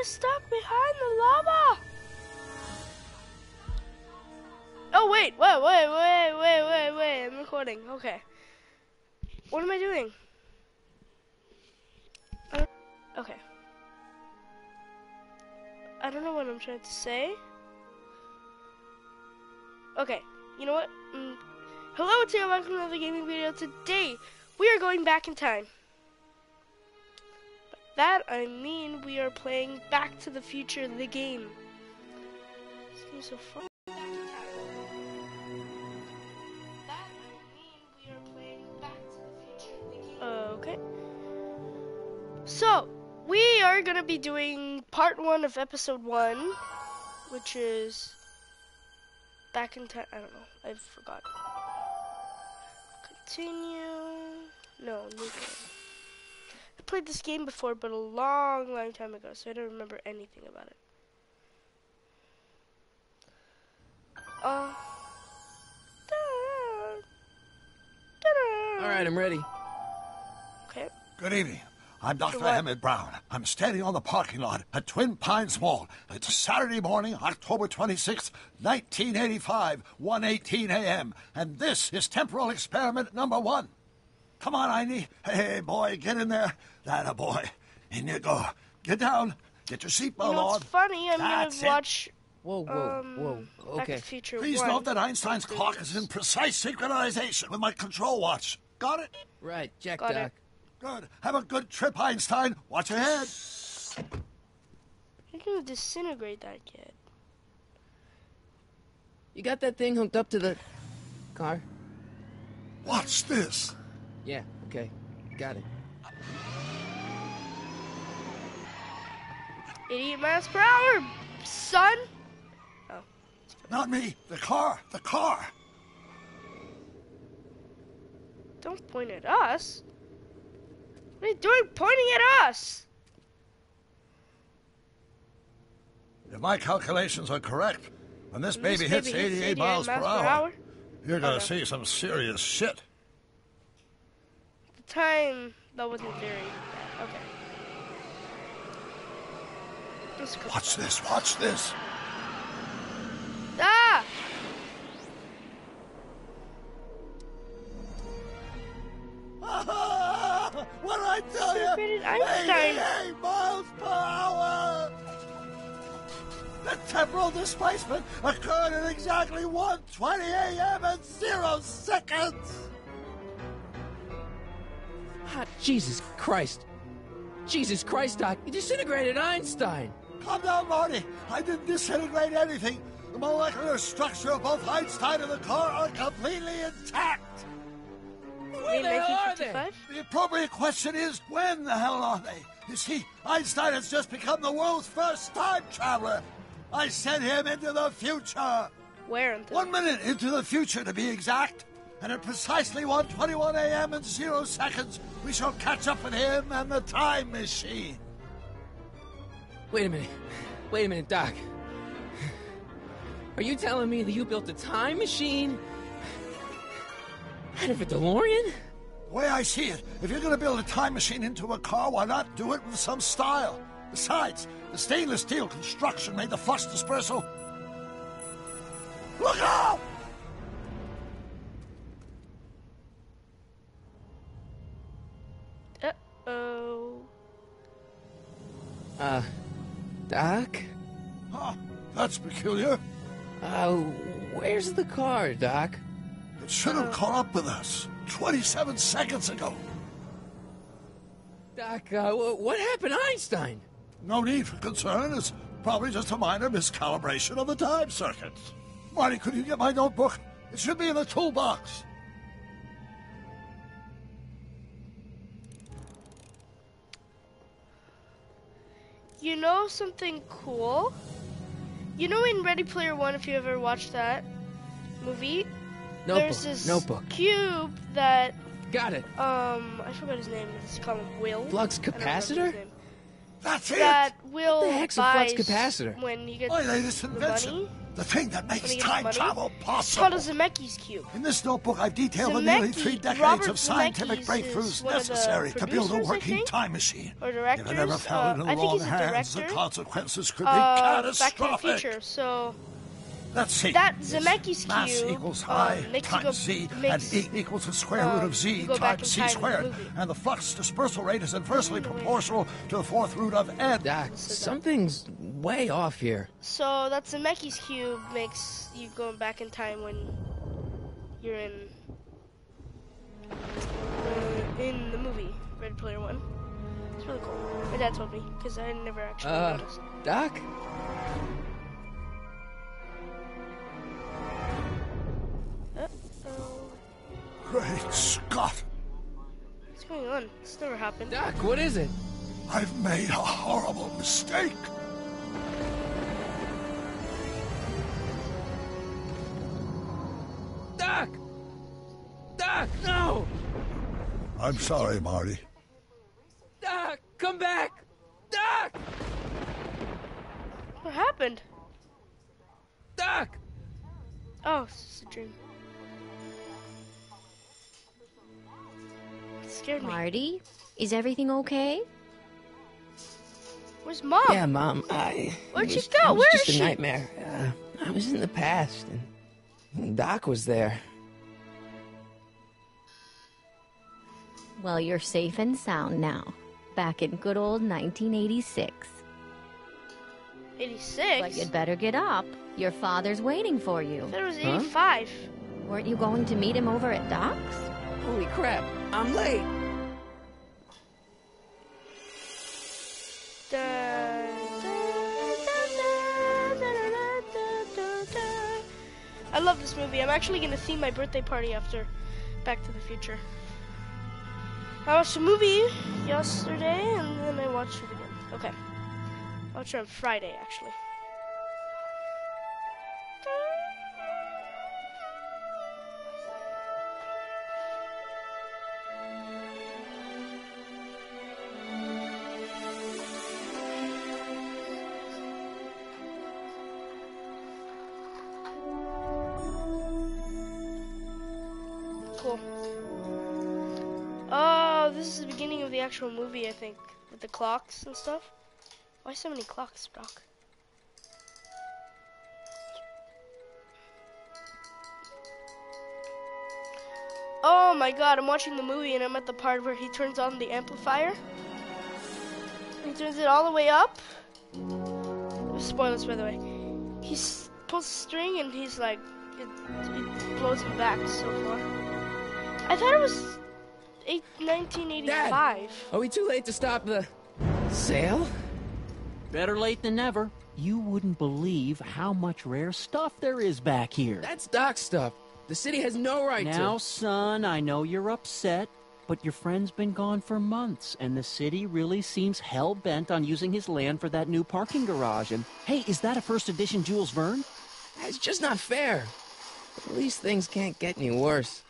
stuck behind the lava. Oh, wait. Wait. I'm recording. Okay. What am I doing? Okay. I don't know what I'm trying to say. Okay. You know what? Hello to you. Welcome to another gaming video. Today, we are going back in time. By that, I mean we are playing Back to the Future, the game. This game's so fun. Okay. So, we are gonna be doing part 1 of episode 1, which is back in time. I don't know. I forgot. Continue. No, new game. I played this game before, but a long time ago, so I don't remember anything about it. All right, I'm ready. Okay. Good evening. I'm Dr. Emmett Brown. I'm standing on the parking lot at Twin Pines Mall. It's Saturday morning, October 26th, 1985, 1:18 a.m. And this is temporal experiment number 1. Come on, Einie. Hey, boy, get in there. That a boy. In you go. Get down. Get your seatbelt on. It's funny. I'm going to watch... Whoa. Back to Okay. the Future Please 1. note that Einstein's clock is in precise synchronization with my control watch. Got it? Right, check, Got Doc. it. Good. Have a good trip, Einstein. Watch your head. You're going to disintegrate that kid. You got that thing hooked up to the car? Watch this. Yeah, okay. Got it. 88 miles per hour, son. Oh. Not me. The car. The car. Don't point at us. What are you doing pointing at us? If my calculations are correct, when this baby hits 88 miles per hour, you're going to see some serious shit. At the time, that wasn't very bad. Okay. Let's go. Watch this. Watch this. Ah! What did I tell you? Celebrated Einstein. 88 miles per hour. The temporal displacement occurred at exactly 1:20 a.m. and 0 seconds. Ah, Jesus Christ. Jesus Christ, Doc. You disintegrated Einstein. Calm down, Marty. I didn't disintegrate anything. The molecular structure of both Einstein and the car are completely intact. Where the hell are they? 1955? The appropriate question is, when the hell are they? You see, Einstein has just become the world's first time traveler. I sent him into the future. Where until? 1 minute into the future, to be exact. And at precisely 1:21 a.m. and 0 seconds, we shall catch up with him and the time machine. Wait a minute, Doc. Are you telling me that you built a time machine out of a DeLorean? The way I see it, if you're going to build a time machine into a car, why not do it with some style? Besides, the stainless steel construction made the flux dispersal. Look out! Uh-oh. Doc? Huh, that's peculiar. Where's the car, Doc? It should have caught up with us 27 seconds ago. Doc, what happened to Einstein? No need for concern. It's probably just a minor miscalibration of the time circuits. Marty, could you get my notebook? It should be in the toolbox. You know something cool? You know in Ready Player One, if you ever watched that movie, there's this Notebook. cube that Got it. I forgot his name. Let's call him Will. Flux I don't remember his capacitor? name. That's it. That Will What the heck's a flux buys capacitor? when he gets My latest the invention. money. The thing that When makes he gets time money? travel It's possible. called a Zemeckis cube. In this notebook, I've detailed the nearly 3 decades Robert of scientific Zemeckis breakthroughs is one of the necessary to build a producers, I working think? time machine. Or If it directors. ever fell into the I think wrong he's a hands, the director. consequences could be Back to the catastrophic. Future. So Let's see. that It's Zemeckis mass cube equals I makes you go, times Z, makes, and E equals the square root of Z you go back times in C time in the squared. movie. And the flux dispersal rate is inversely proportional to the fourth root of N. Doc, something's way off here. So that Zemeckis cube makes you go back in time when you're in the movie Ready Player One. It's really cool. My dad told me because I never actually noticed. Doc? Uh-oh. Great Scott! What's going on? This never happened. Doc, what is it? I've made a horrible mistake. Doc! Doc, no! I'm sorry, Marty. Doc, come back! Doc! What happened? Doc! Oh, it's just a dream. It scared me. Marty, is everything okay? Where's Mom? Yeah, Mom, Where'd she it go? was Where just is a she? nightmare. I was in the past, and Doc was there. Well, you're safe and sound now. Back in good old 1986. 86? But you'd better get up. Your father's waiting for you. I thought it was 85. Weren't you going to meet him over at Doc's? Holy crap, I'm late. Da, da, da, da, da, da, da, da. I love this movie. I'm actually going to theme my birthday party after Back to the Future. I watched a movie yesterday, and then I watched it again. Okay. I watched it on Friday, actually. Cool. Oh, this is the beginning of the actual movie, I think, with the clocks and stuff. Why so many clocks, Doc? Oh my god, I'm watching the movie and I'm at the part where he turns on the amplifier. He turns it all the way up. Spoilers, by the way. He pulls the string and he's like, it blows him back so far. I thought it was 1985. Dad, are we too late to stop the sale? Better late than never. You wouldn't believe how much rare stuff there is back here. That's Doc's stuff. The city has no right Now, to. son, I know you're upset, but your friend's been gone for months, and the city really seems hell-bent on using his land for that new parking garage. And, hey, is that a first edition Jules Verne? It's just not fair. At least things can't get any worse.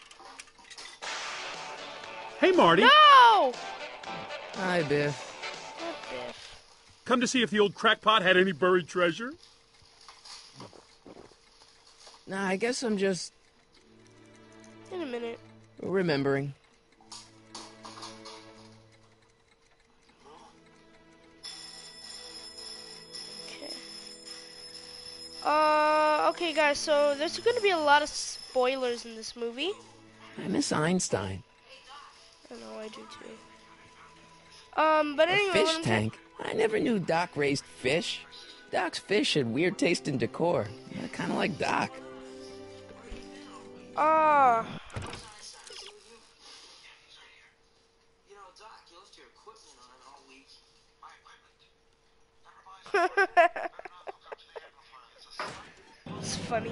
Hey, Marty. No! Hi, Biff. Not Biff. Come to see if the old crackpot had any buried treasure? Nah, I guess I'm just In a minute. remembering. Okay, guys, so there's going to be a lot of spoilers in this movie. I miss Einstein. I know, I do too. But anyway, A fish tank? I never knew Doc raised fish. Doc's fish had weird taste and decor. Kind of like Doc. It's funny.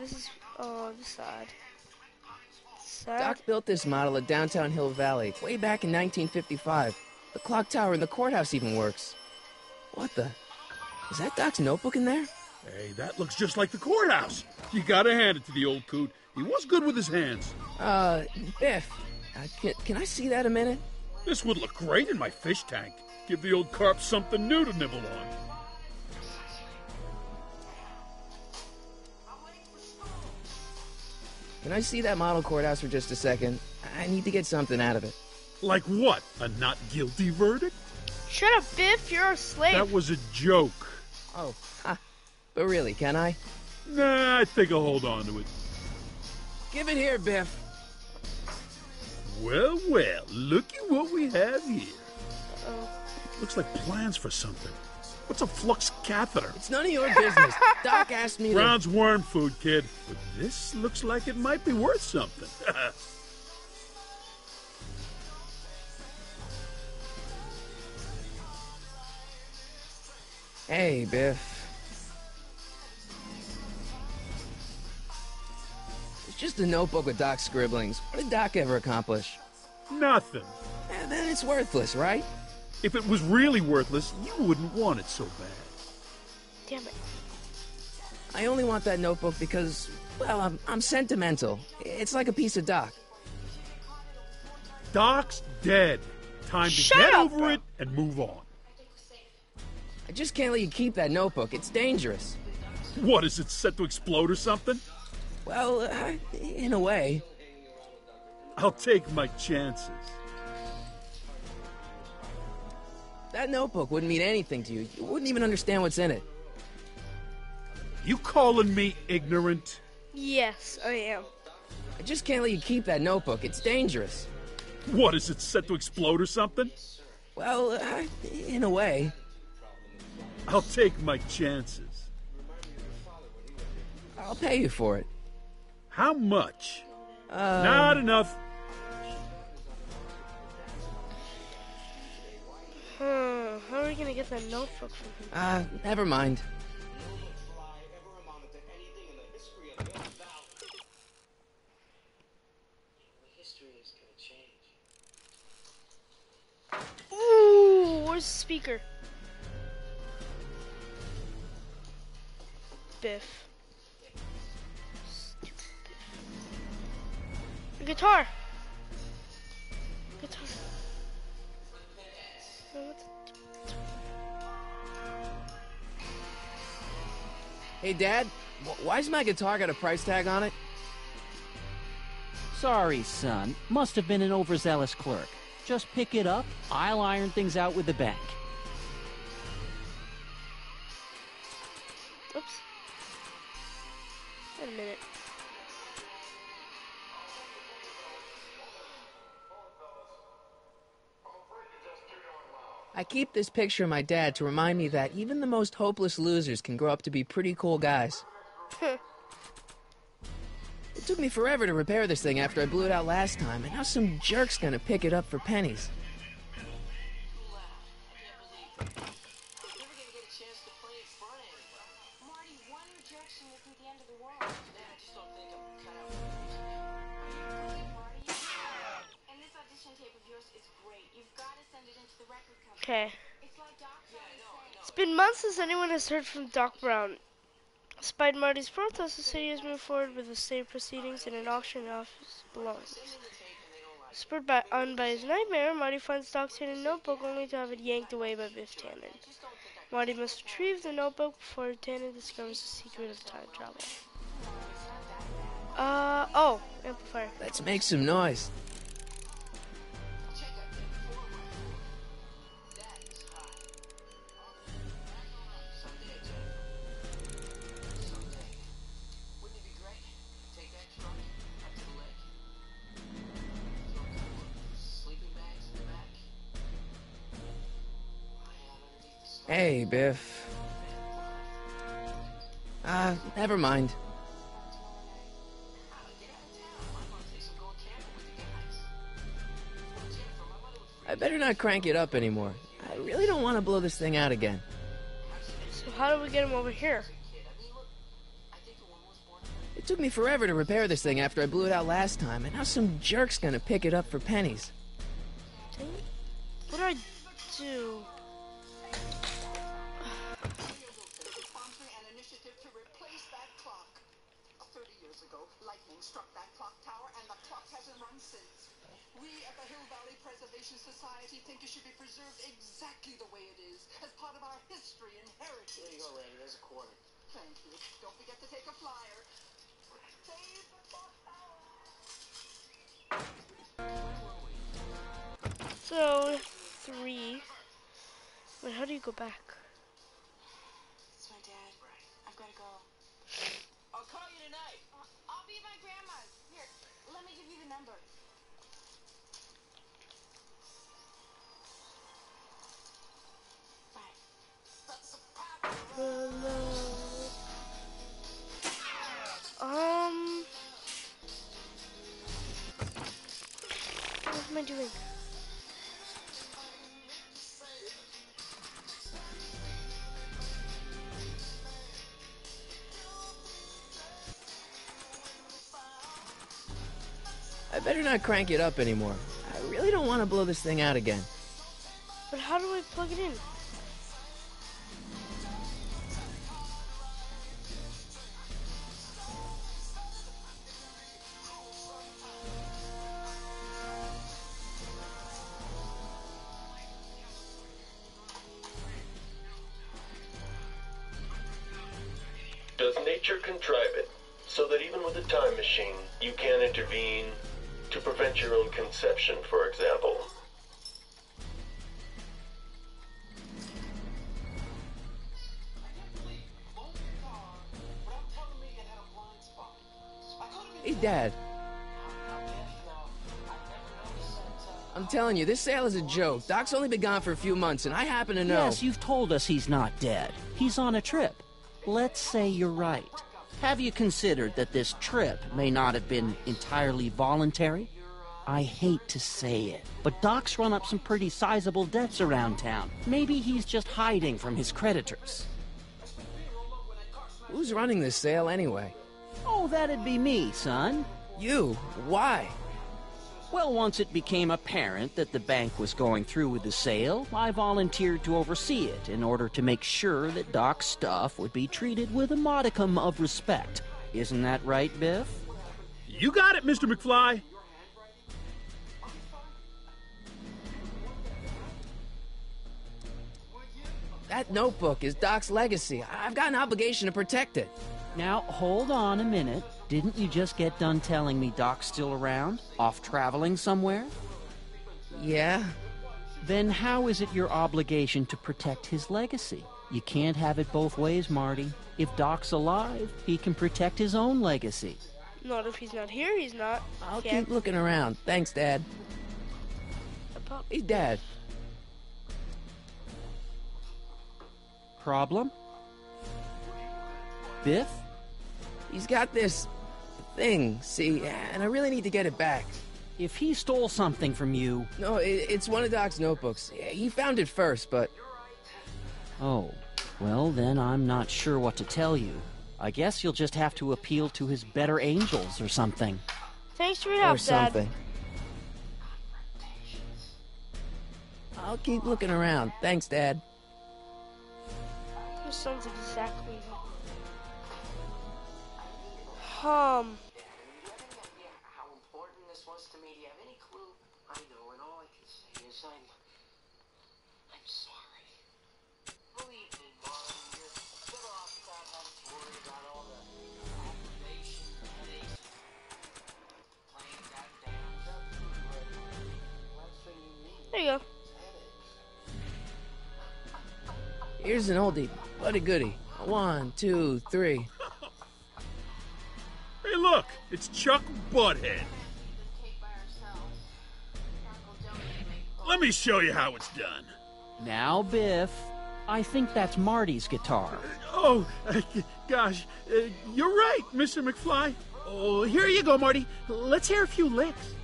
This is sad. Sad. Doc built this model at downtown Hill Valley way back in 1955. The clock tower in the courthouse even works. What the? Is that Doc's notebook in there? Hey, that looks just like the courthouse. You gotta hand it to the old coot. He was good with his hands. Biff, can I see that a minute? This would look great in my fish tank. Give the old carp something new to nibble on. Can I see that model courthouse for just a second? I need to get something out of it. Like what? A not guilty verdict? Shut up, Biff. You're a slave. That was a joke. Oh, ha. But really, can I? Nah, I think I'll hold on to it. Give it here, Biff. Well, well, looky what we have here. Uh-oh. Looks like plans for something. What's a flux catheter? It's none of your business. Doc asked me to... Brown's worm food, kid. But this looks like it might be worth something. Hey, Biff. It's just a notebook with Doc's scribblings. What did Doc ever accomplish? Nothing. Then it's worthless, right? If it was really worthless, you wouldn't want it so bad. Damn it. I only want that notebook because, well, I'm sentimental. It's like a piece of Doc. Doc's dead. Time to Shut get up, over bro. it and move on. I just can't let you keep that notebook. It's dangerous. What, is it set to explode or something? Well, in a way. I'll take my chances. That notebook wouldn't mean anything to you. You wouldn't even understand what's in it. You calling me ignorant? Yes, I am. I just can't let you keep that notebook. It's dangerous. What, is it set to explode or something? Well, in a way. I'll take my chances. I'll pay you for it. How much? Not enough. How are we gonna get that notebook from him? Never mind. Ooh, where's the speaker? Biff. Stupid Biff. A guitar. Guitar. Oh, what's it? Hey, Dad, why's my guitar got a price tag on it? Sorry, son. Must have been an overzealous clerk. Just pick it up. I'll iron things out with the bank. Oops. Wait a minute. I keep this picture of my dad to remind me that even the most hopeless losers can grow up to be pretty cool guys. It took me forever to repair this thing after I blew it out last time, and now some jerk's gonna pick it up for pennies. Okay. It's been months since anyone has heard from Doc Brown. Despite Marty's protest, the city has moved forward with the state proceedings and an auction off his belongings. Spurred on by his nightmare, Marty finds Doc's hidden notebook only to have it yanked away by Biff Tannen. Marty must retrieve the notebook before Tannen discovers the secret of time travel. Oh, amplifier. Let's make some noise. Hey, Biff. Never mind. I better not crank it up anymore. I really don't want to blow this thing out again. So how do we get him over here? It took me forever to repair this thing after I blew it out last time, and now some jerk's gonna pick it up for pennies. What do I do? ago, lightning struck that clock tower, and the clock hasn't run since. We at the Hill Valley Preservation Society think it should be preserved exactly the way it is, as part of our history and heritage. There you go, Randy. There's a quarter. Thank you. Don't forget to take a flyer. Save the clock tower! So, 3. Wait, how do you go back? It's my dad. I've got to go. I'll call you tonight. I'll be at my grandma's. Here, let me give you the number. Bye. What am I doing? I better not crank it up anymore. I really don't want to blow this thing out again. But how do I plug it in? Does nature contrive it so that even with a time machine, you can intervene to prevent your own conception, for example? Hey, Dad. I'm telling you, this sale is a joke. Doc's only been gone for a few months, and I happen to know... Yes, you've told us he's not dead. He's on a trip. Let's say you're right. Have you considered that this trip may not have been entirely voluntary? I hate to say it, but Doc's run up some pretty sizable debts around town. Maybe he's just hiding from his creditors. Who's running this sale anyway? Oh, that'd be me, son. You? Why? Well, once it became apparent that the bank was going through with the sale, I volunteered to oversee it in order to make sure that Doc's stuff would be treated with a modicum of respect. Isn't that right, Biff? You got it, Mr. McFly. That notebook is Doc's legacy. I've got an obligation to protect it. Now, hold on a minute. Didn't you just get done telling me Doc's still around? Off traveling somewhere? Yeah? Then how is it your obligation to protect his legacy? You can't have it both ways, Marty. If Doc's alive, he can protect his own legacy. Not if he's not here, he's not. I'll Can't. keep looking around. Thanks, Dad. Hey, Dad. Problem? Biff? He's got this thing, see, and I really need to get it back. If he stole something from you... No, it's one of Doc's notebooks. He found it first, but... Oh, well then I'm not sure what to tell you. I guess you'll just have to appeal to his better angels or something. Thanks for your help, or something. Dad. I'll keep looking around. Thanks, Dad. This sounds exactly... How important this was to me? Do you have any clue? I know, and all I can say is I'm sorry. Believe me, Mom, you're better off without having to worry about all the aggravation, headaches, playing that damn last thing you need. There you go. Here's an oldie, but a goodie. 1, 2, 3. Hey, look, it's Chuck Butthead. Let me show you how it's done. Now, Biff, I think that's Marty's guitar. Oh, gosh, you're right, Mr. McFly. Oh, here you go, Marty. Let's hear a few licks.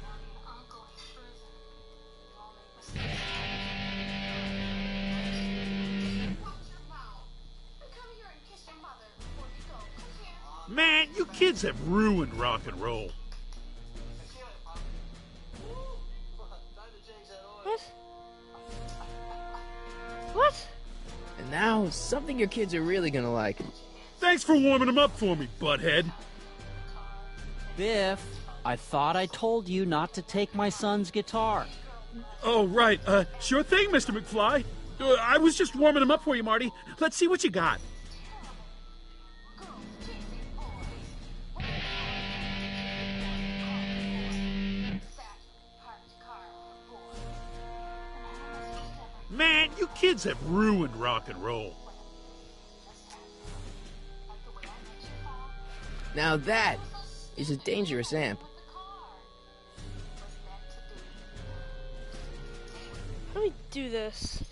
Man, you kids have ruined rock and roll. What? What? And now, something your kids are really gonna like. Thanks for warming them up for me, Butthead. Biff, I thought I told you not to take my son's guitar. Oh, right. Sure thing, Mr. McFly. I was just warming him up for you, Marty. Let's see what you got. Man, you kids have ruined rock and roll. Now that is a dangerous amp. How do we do this?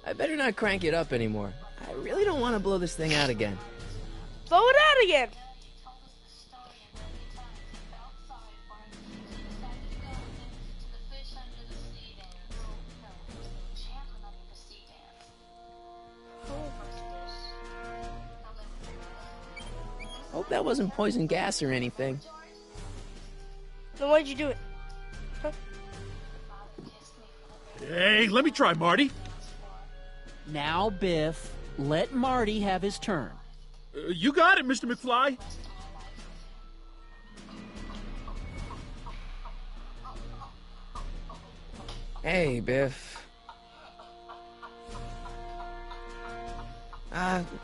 I better not crank it up anymore. I really don't want to blow this thing out again. Blow it out again! Hope that wasn't poison gas or anything. Then why'd you do it? Huh? Hey, let me try, Marty. Now, Biff, let Marty have his turn. You got it, Mr. McFly. Hey, Biff.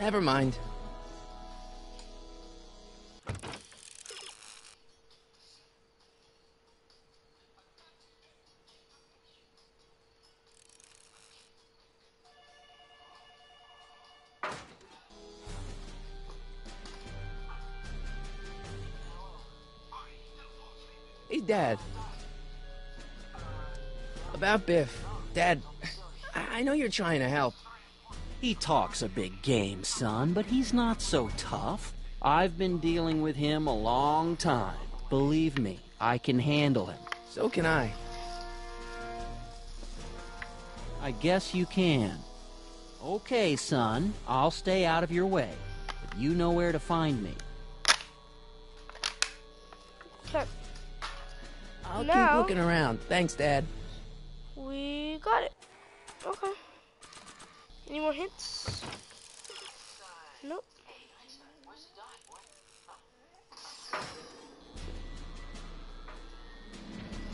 Never mind. Hey, Dad. About Biff. Dad, I know you're trying to help. He talks a big game, son, but he's not so tough. I've been dealing with him a long time. Believe me, I can handle him. So can I. I guess you can. Okay, son, I'll stay out of your way, but you know where to find me. Okay. I'll Now- keep looking around. Thanks, Dad. We got it. Okay. Any more hints? Nope.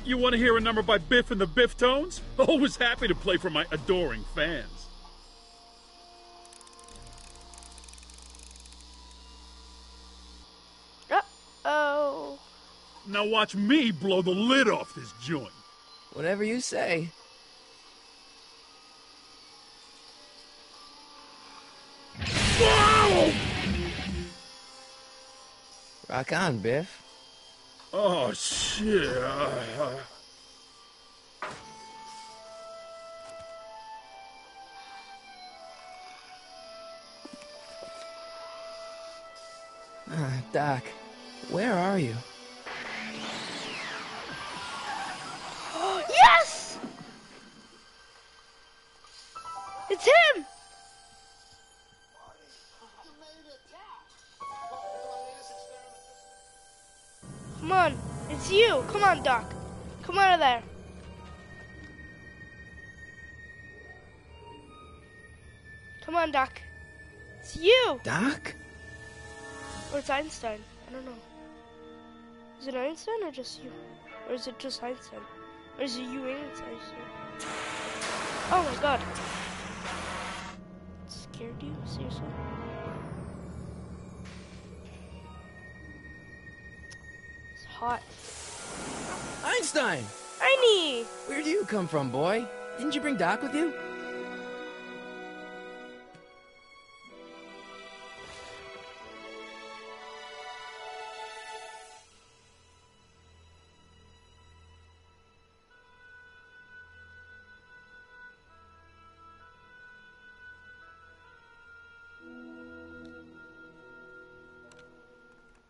You want to hear a number by Biff and the Biff Tones? Always happy to play for my adoring fans. Uh-oh. Now watch me blow the lid off this joint. Whatever you say. Whoa! Rock on, Biff. Oh, shit. Doc, where are you? Yes! It's him! Come on, it's you. Come on, Doc. Come out of there. Come on, Doc. It's you. Doc? Or it's Einstein. I don't know. Is it Einstein or just you? Or is it just Einstein? Or is it you and it's Einstein? Oh my god. It scared you? Seriously? It's hot. Einstein! Einie! Where do you come from, boy? Didn't you bring Doc with you?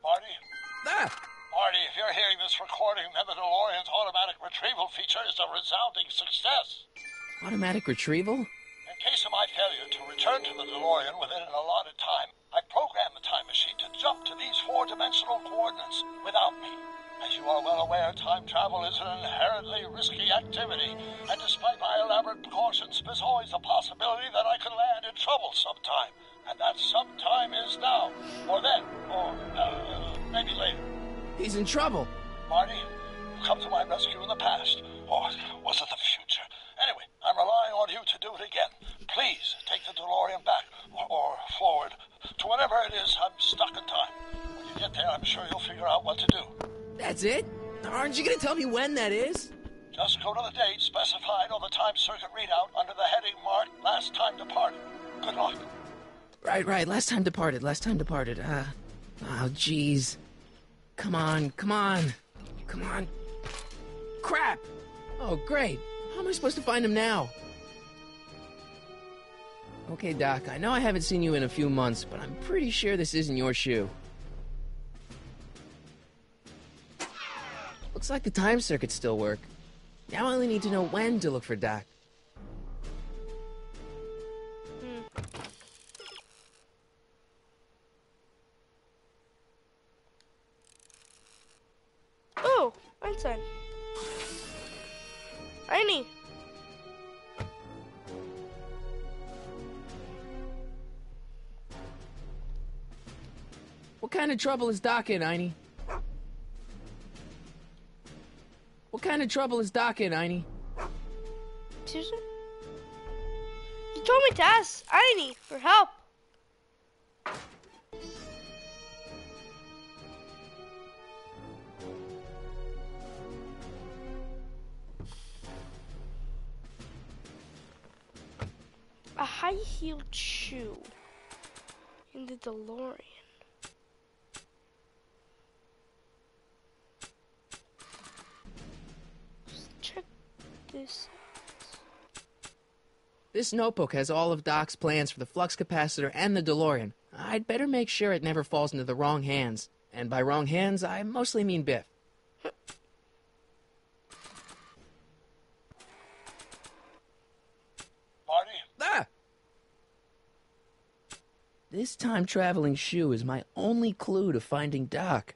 Marty? Ah! Marty, if you're hearing this recording, then the DeLorean's automatic retrieval feature is a resounding success. Automatic retrieval? In case of my failure to return to the DeLorean within an allotted time, I programmed the time machine to jump to these four-dimensional coordinates without me. As you are well aware, time travel is an inherently risky activity, and despite my elaborate precautions, there's always a possibility that I could land in trouble sometime. And that sometime is now, or then, or maybe later. He's in trouble. Marty, you come to my rescue in the past, or was it the future? Anyway, I'm relying on you to do it again. Please take the DeLorean back, or forward, to whatever it is. I'm stuck in time. When you get there, I'm sure you'll figure out what to do. That's it? Aren't you gonna tell me when that is? Just go to the date specified on the time circuit readout under the heading marked Last Time Departed. Good luck. Right. Last time departed. Oh, jeez. Come on. Crap! Oh, great. How am I supposed to find him now? Okay, Doc, I know I haven't seen you in a few months, but I'm pretty sure this isn't your shoe. Looks like the time circuits still work. Now I only need to know when to look for Doc. Oh, Einstein. Einie. What kind of trouble is Doc in, Einie? What kind of trouble is Doc in, Einie? Seriously? You told me to ask Einie for help. A high-heeled shoe in the DeLorean. Check this out. This notebook has all of Doc's plans for the flux capacitor and the DeLorean. I'd better make sure it never falls into the wrong hands. And by wrong hands, I mostly mean Biff. This time-traveling shoe is my only clue to finding Doc.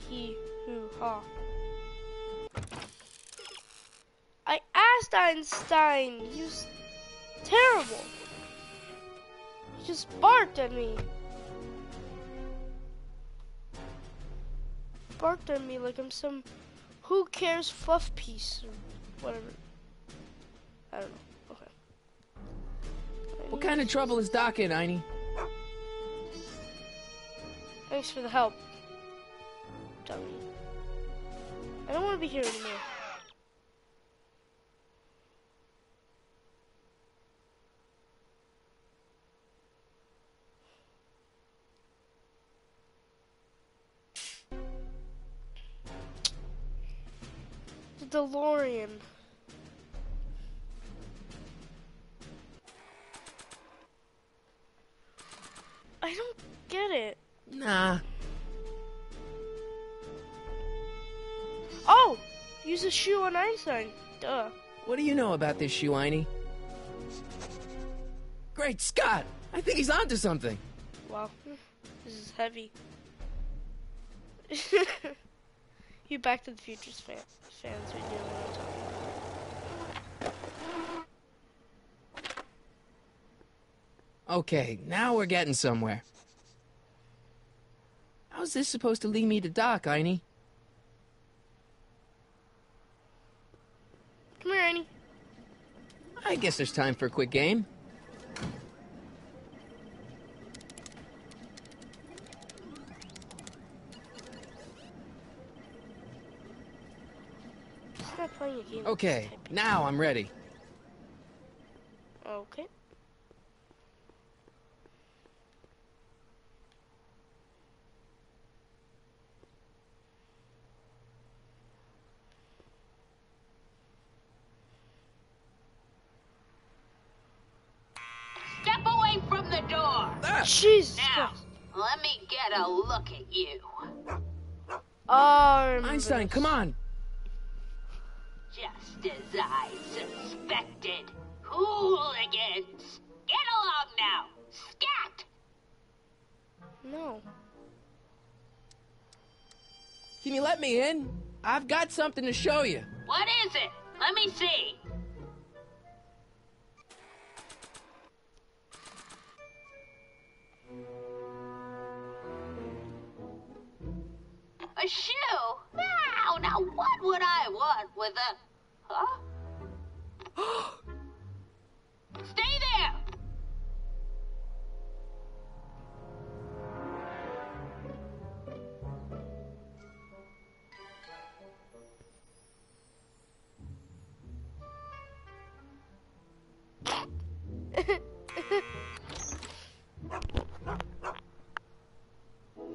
He, who, ha. I asked Einstein. He was terrible. He just barked at me. Barked at me like I'm some who cares fluff piece or whatever. I don't know. Okay. What kind of trouble is Doc in, Einie? Thanks for the help, dummy. I don't want to be here anymore. The DeLorean. I don't get it. Nah. Oh! Use a shoe on Einstein. Duh. What do you know about this shoe, Einie? Great Scott! I think he's onto something. Wow. This is heavy. You Back to the Future's fans are doing what I'm talking about. Okay, now we're getting somewhere. How's this supposed to lead me to Doc, Einie? Come here, Einie. I guess there's time for a quick game. He's not playing a game. Okay, now I'm ready. Okay. Step away from the door. Jesus now, Christ. let me get a look at you. Oh, I remember Einstein, this. come on. Just as I suspected. Hooligans! Get along now! Scat! No. Can you let me in? I've got something to show you. What is it? Let me see. A shoe? Now what would I want with a... Huh? Stay there!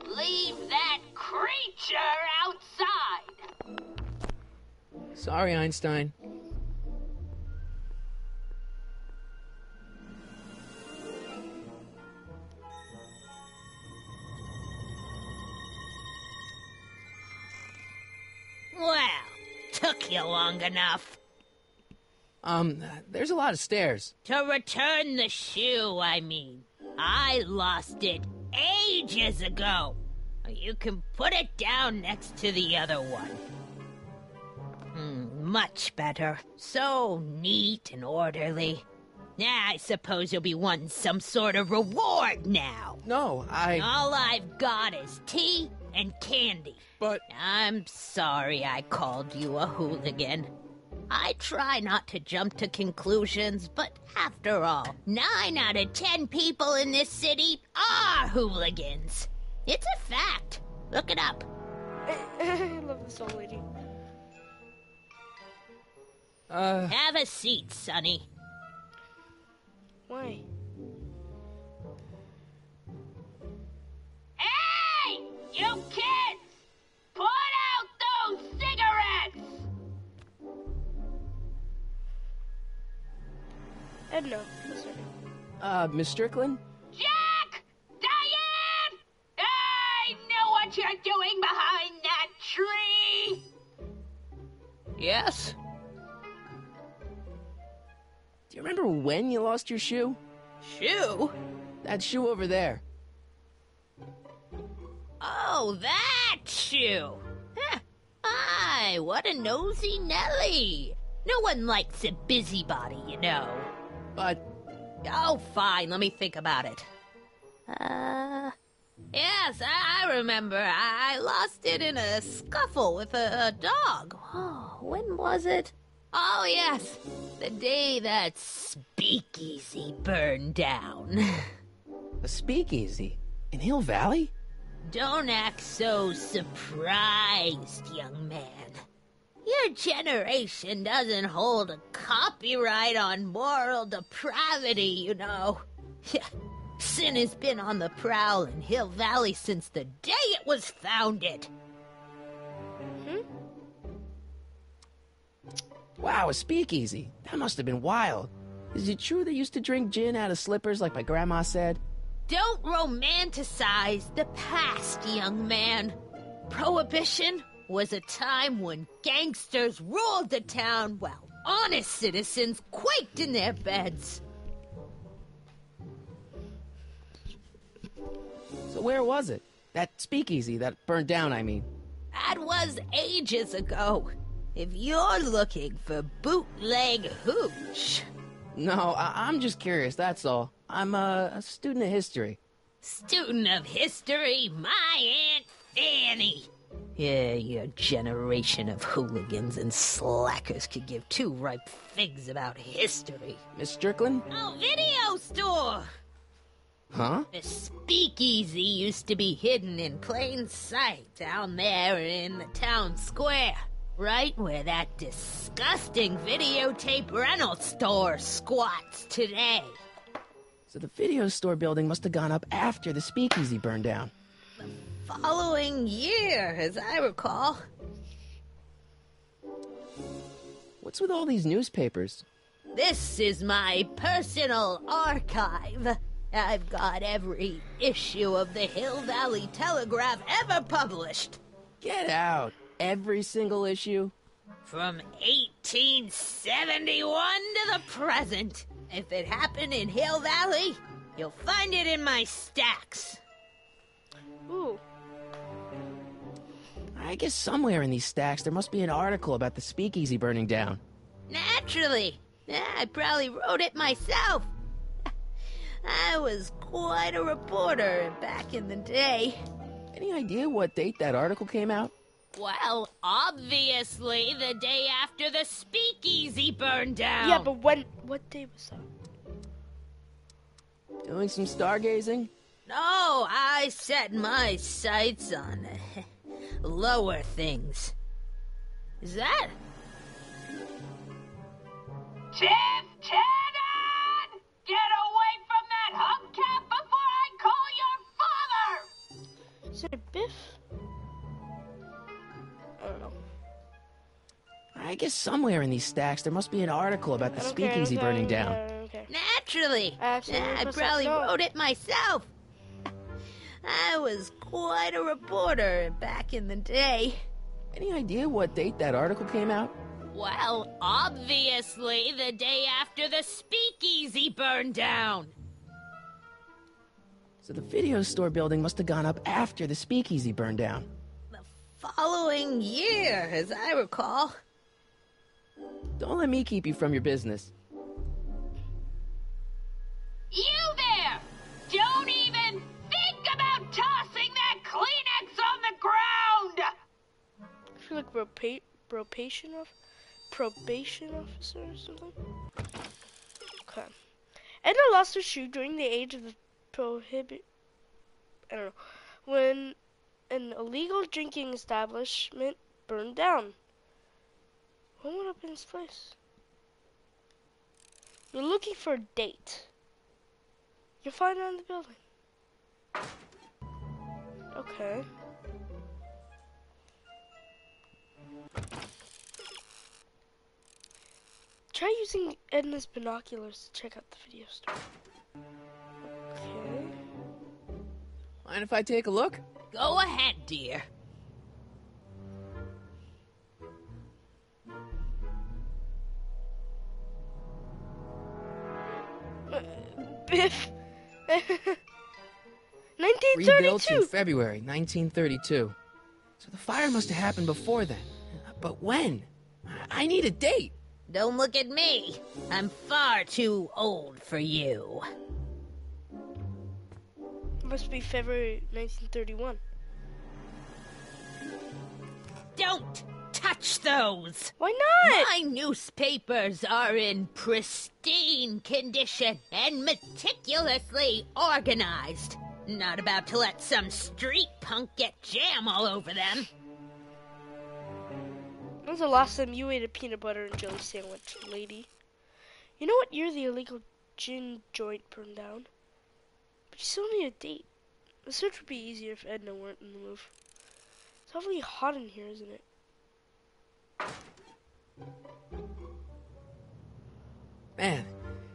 Leave that creature outside! Sorry, Einstein. Well, took you long enough. There's a lot of stairs. To return the shoe, I mean. I lost it ages ago. You can put it down next to the other one. Much better. So neat and orderly. I suppose you'll be wanting some sort of reward now. No, All I've got is tea and candy. But... I'm sorry I called you a hooligan. I try not to jump to conclusions, but after all, 9 out of 10 people in this city are hooligans. It's a fact. Look it up. I love this old lady. Have a seat, Sonny. Why? Hey! You kids! Put out those cigarettes! Edna. Miss Strickland? Jack! Diane! I know what you're doing behind that tree! Yes? Do you remember when you lost your shoe? Shoe? That shoe over there. Oh, that shoe! Huh. Aye, what a nosy Nelly! No one likes a busybody, you know. But... Oh, fine, let me think about it. Yes, I remember. I lost it in a scuffle with a dog. Oh, when was it? Oh, yes, the day that speakeasy burned down. A speakeasy? In Hill Valley? Don't act so surprised, young man. Your generation doesn't hold a copyright on moral depravity, you know. Sin has been on the prowl in Hill Valley since the day it was founded. Wow, a speakeasy. That must have been wild. Is it true they used to drink gin out of slippers like my grandma said? Don't romanticize the past, young man. Prohibition was a time when gangsters ruled the town while honest citizens quaked in their beds. So where was it? That speakeasy that burned down, I mean. That was ages ago. If you're looking for bootleg hooch... No, I'm just curious, that's all. I'm a student of history. Student of history? My Aunt Fanny! Yeah, your generation of hooligans and slackers could give 2 ripe figs about history. Miss Strickland? Oh, video store! Huh? The speakeasy used to be hidden in plain sight down there in the town square. Right where that disgusting videotape rental store squats today. So the video store building must have gone up after the speakeasy burned down. Following year, as I recall. What's with all these newspapers? This is my personal archive. I've got every issue of the Hill Valley Telegraph ever published. Get out. Every single issue? From 1871 to the present. If it happened in Hill Valley, you'll find it in my stacks. Ooh. I guess somewhere in these stacks there must be an article about the speakeasy burning down. Naturally. I probably wrote it myself. I was quite a reporter back in the day. Any idea what date that article came out? Well, obviously the day after the speakeasy burned down. Yeah, but what day was that? Doing some stargazing? No, I set my sights on lower things. Is that? Tim Tannen! Get away from that hubcap before I call your father! Is it Biff? I don't know. I guess somewhere in these stacks there must be an article about the speakeasy burning down. Naturally. I probably wrote it myself. I was quite a reporter back in the day. Any idea what date that article came out? Well, obviously the day after the speakeasy burned down. So the video store building must have gone up after the speakeasy burned down. Following year, as I recall. Don't let me keep you from your business. You there! Don't even think about tossing that Kleenex on the ground! I feel like probation officer or something. Okay. Edna lost her shoe during the age of the I don't know. When an illegal drinking establishment burned down. What went up in its place? You're looking for a date. You'll find it in the building. Okay. Try using Edna's binoculars to check out the video store. Okay. Mind if I take a look? Go ahead, dear. Biff. 1932. Rebuilt in February 1932. So the fire must have happened before then. But when? I need a date. Don't look at me. I'm far too old for you. Must be February 1931. Don't touch those! Why not? My newspapers are in pristine condition and meticulously organized. Not about to let some street punk get jam all over them. When was the last time you ate a peanut butter and jelly sandwich, lady? You know what year the illegal gin joint burned down? But you still need a date. The search would be easier if Edna weren't in the move. It's awfully hot in here, isn't it? Man,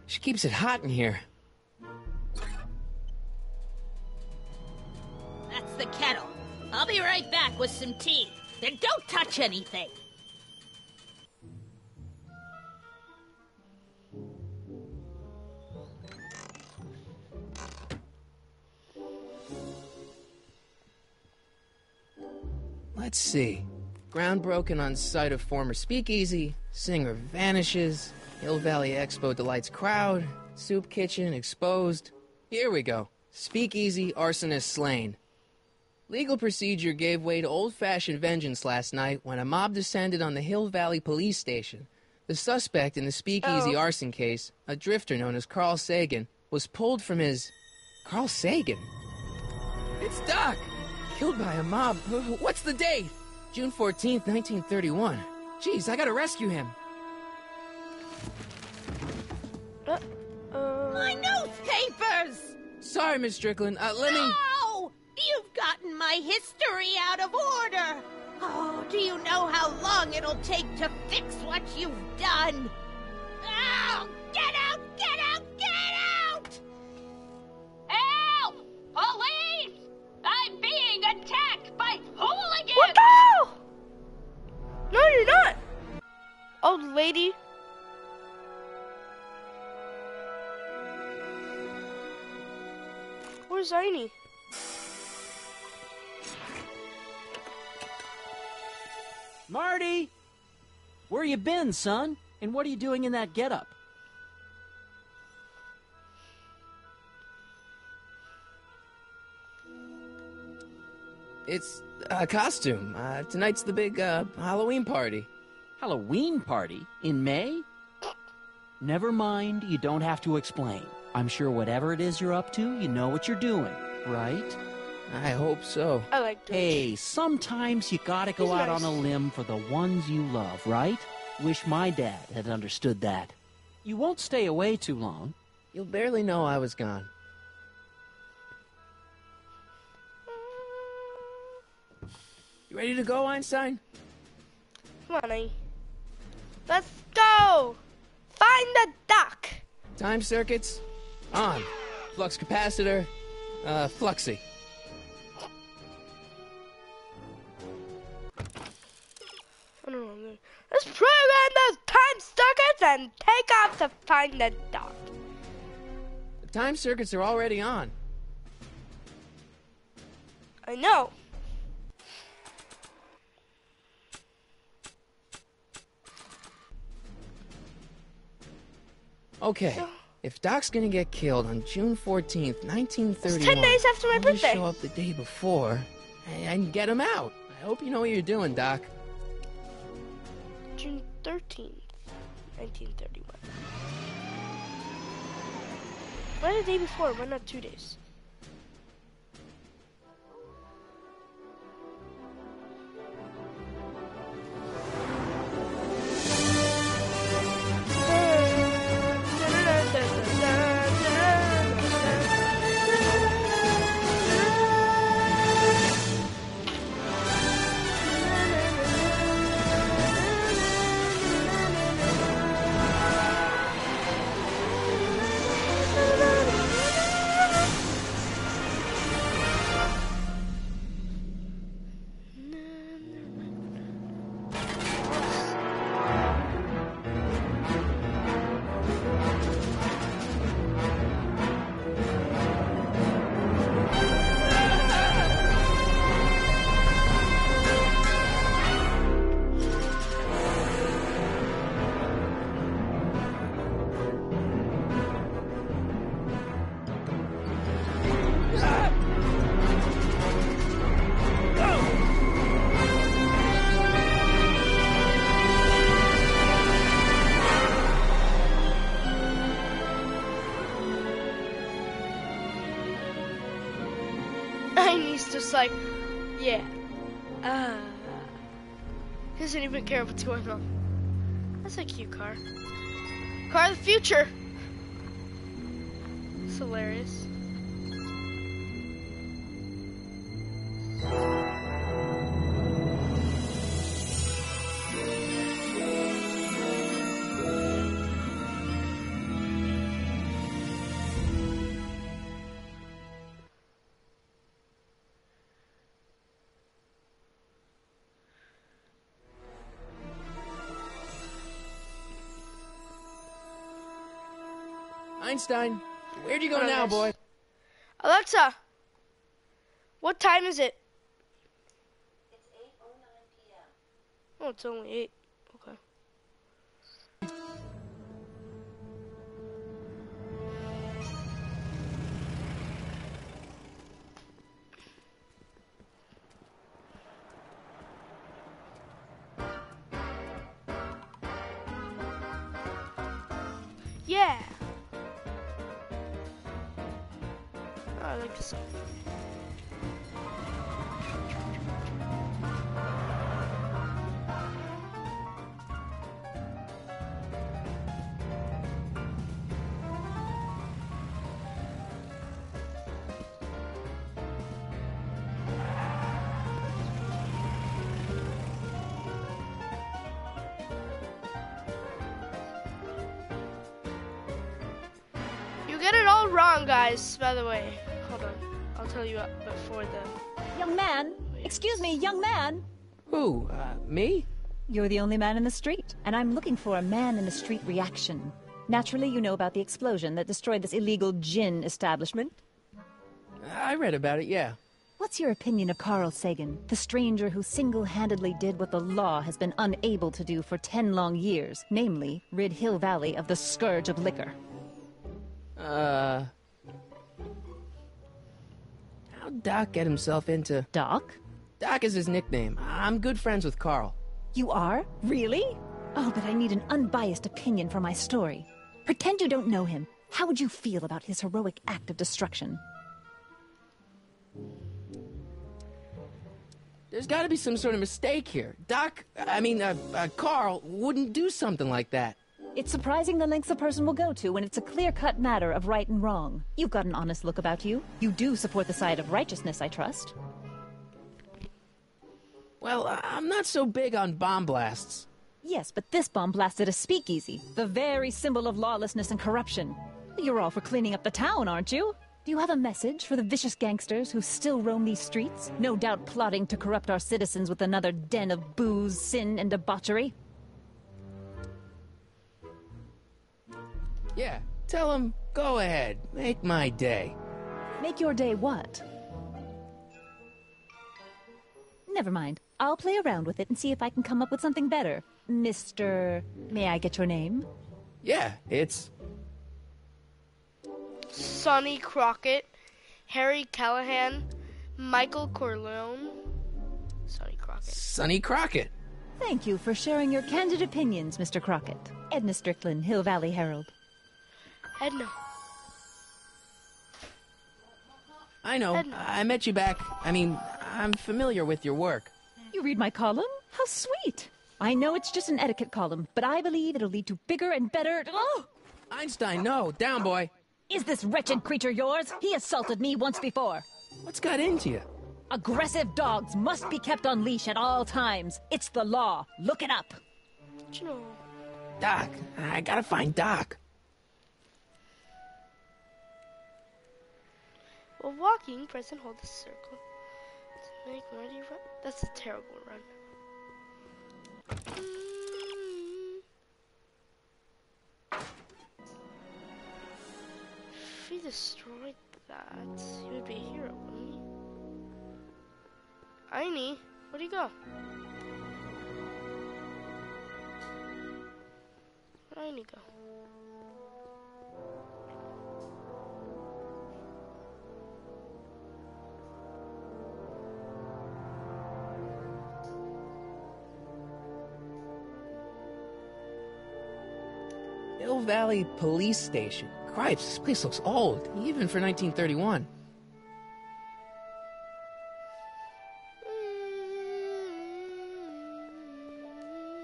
she keeps it hot in here. That's the kettle. I'll be right back with some tea. Then don't touch anything. Let's see. Ground broken on site of former speakeasy. Singer vanishes. Hill Valley Expo delights crowd. Soup kitchen exposed. Here we go. Speakeasy arsonist slain. Legal procedure gave way to old-fashioned vengeance last night when a mob descended on the Hill Valley police station. The suspect in the speakeasy arson case, a drifter known as Carl Sagan, was pulled from his... Carl Sagan? It's Doc! Killed by a mob. What's the date? June 14th, 1931. Jeez, I gotta rescue him. My newspapers! Sorry, Miss Strickland. Let me... No! You've gotten my history out of order! Oh, do you know how long it'll take to fix what you've done? Oh, get out! Get out! Get out! Help! Police! I'm being attacked by hooligans! What the lady. Where's Ziny? Marty! Where you been, son? And what are you doing in that getup? It's a costume. Tonight's the big Halloween party. Halloween party? In May? Never mind, you don't have to explain. I'm sure whatever it is you're up to, you know what you're doing, right? I hope so. I like Dutch. Hey, sometimes you gotta go He's out nice. on a limb for the ones you love, right? Wish my dad had understood that. You won't stay away too long. You'll barely know I was gone. You ready to go, Einstein? Come on, Einstein. Let's go! Find the duck! Time circuits? On. Flux capacitor? Fluxy. I don't know. Let's program those time circuits and take off to find the duck. The time circuits are already on. I know. Okay, if Doc's gonna get killed on June 14th, 1931, It's 10 days after my I'll just birthday. show up the day before and get him out. I hope you know what you're doing, Doc. June 13th, 1931. Why the day before? Why not 2 days? He's just like, yeah. He doesn't even care what's going on. That's a cute car. Car of the future. It's hilarious. Einstein, where'd you go now, boy? Alexa, what time is it? It's 8:09 p.m. Oh, it's only 8. Okay. Yeah. Oh, I like this song. You get it all wrong, guys, by the way. Hold on. I'll tell you before the... Young man, excuse me, young man. Who, me? You're the only man in the street, and I'm looking for a man-in-the-street reaction. Naturally, you know about the explosion that destroyed this illegal gin establishment. I read about it, yeah. What's your opinion of Carl Sagan, the stranger who single-handedly did what the law has been unable to do for 10 long years, namely, rid Hill Valley of the scourge of liquor? How'd Doc get himself into... Doc? Doc is his nickname. I'm good friends with Carl. You are? Really? Oh, but I need an unbiased opinion for my story. Pretend you don't know him. How would you feel about his heroic act of destruction? There's gotta be some sort of mistake here. Carl wouldn't do something like that. It's surprising the lengths a person will go to when it's a clear-cut matter of right and wrong. You've got an honest look about you. You do support the side of righteousness, I trust. Well, I'm not so big on bomb blasts. Yes, but this bomb blasted a speakeasy, the very symbol of lawlessness and corruption. You're all for cleaning up the town, aren't you? Do you have a message for the vicious gangsters who still roam these streets, no doubt plotting to corrupt our citizens with another den of booze, sin, and debauchery? Yeah, tell them, go ahead, make my day. Make your day what? Never mind. I'll play around with it and see if I can come up with something better. Mr... May I get your name? Yeah, it's... Sonny Crockett, Harry Callahan, Michael Corleone. Sonny Crockett. Sonny Crockett. Thank you for sharing your candid opinions, Mr. Crockett. Edna Strickland, Hill Valley Herald. Edna. I know. I met you back. I'm familiar with your work. You read my column? How sweet. I know it's just an etiquette column, but I believe it'll lead to bigger and better... Oh! Einstein, no. Down, boy. Is this wretched creature yours? He assaulted me once before. What's got into you? Aggressive dogs must be kept on leash at all times. It's the law. Look it up. Doc. I gotta find Doc. While walking, press and hold the circle to make Marty run. That's a terrible run. If he destroyed that, he would be a hero, wouldn't he? Einie, where'd he go? Where'd Einie go? Hill Valley Police Station. Cripes, this place looks old, even for 1931.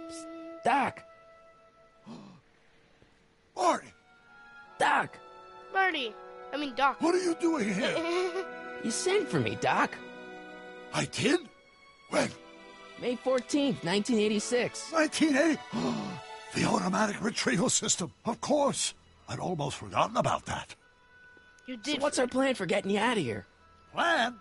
Psst, Doc! Marty! Doc! Marty! I mean, Doc. What are you doing here? You sent for me, Doc. I did? When? May 14th, 1986. 1980? The automatic retrieval system, of course. I'd almost forgotten about that. You did. So what's our plan for getting you out of here? Plan?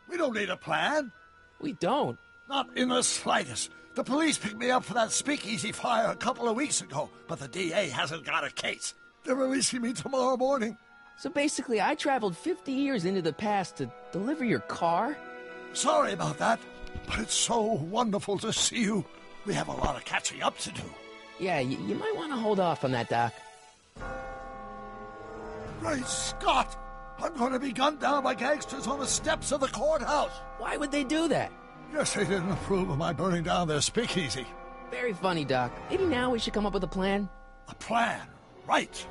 We don't need a plan. We don't. Not in the slightest. The police picked me up for that speakeasy fire a couple of weeks ago, but the DA hasn't got a case. They're releasing me tomorrow morning. So basically, I traveled 50 years into the past to deliver your car? Sorry about that, but it's so wonderful to see you. We have a lot of catching up to do. Yeah, you might want to hold off on that, Doc. Great Scott! I'm going to be gunned down by gangsters on the steps of the courthouse. Why would they do that? Guess they didn't approve of my burning down their speakeasy. Very funny, Doc. Maybe now we should come up with a plan. A plan? Right.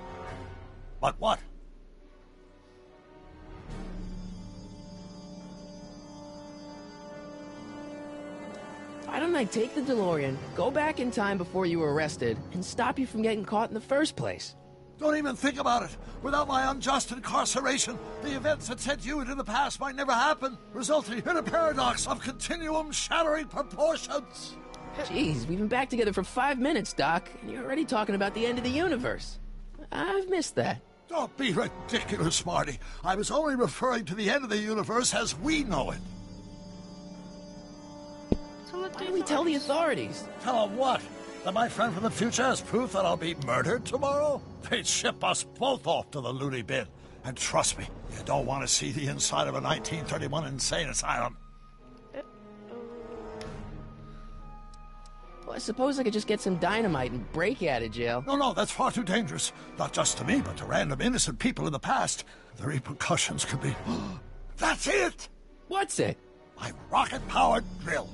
But what? Why don't I take the DeLorean, go back in time before you were arrested, and stop you from getting caught in the first place? Don't even think about it. Without my unjust incarceration, the events that sent you into the past might never happen, resulting in a paradox of continuum-shattering proportions. Jeez, we've been back together for 5 minutes, Doc, and you're already talking about the end of the universe. I've missed that. Don't be ridiculous, Marty. I was only referring to the end of the universe as we know it. Why do we tell the authorities? Tell them what? That my friend from the future has proof that I'll be murdered tomorrow? They'd ship us both off to the loony bin. And trust me, you don't want to see the inside of a 1931 insane asylum. Well, I suppose I could just get some dynamite and break out of jail. No, that's far too dangerous. Not just to me, but to random innocent people in the past. The repercussions could be... That's it! What's it? My rocket-powered drill.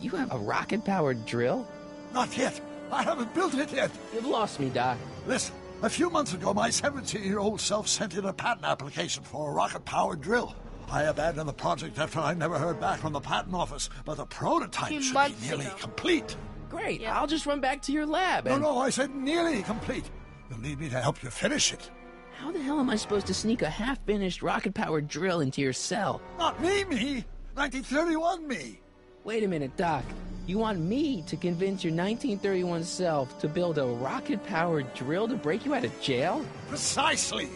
You have a rocket-powered drill? Not yet. I haven't built it yet. You've lost me, Doc. Listen, a few months ago, my 17-year-old self sent in a patent application for a rocket-powered drill. I abandoned the project after I never heard back from the patent office, but the prototype should be nearly complete. Great, yeah. I'll just run back to your lab and... No, I said nearly complete. You'll need me to help you finish it. How the hell am I supposed to sneak a half-finished rocket-powered drill into your cell? Not me! 1931 me! Wait a minute, Doc. You want me to convince your 1931 self to build a rocket-powered drill to break you out of jail? Precisely!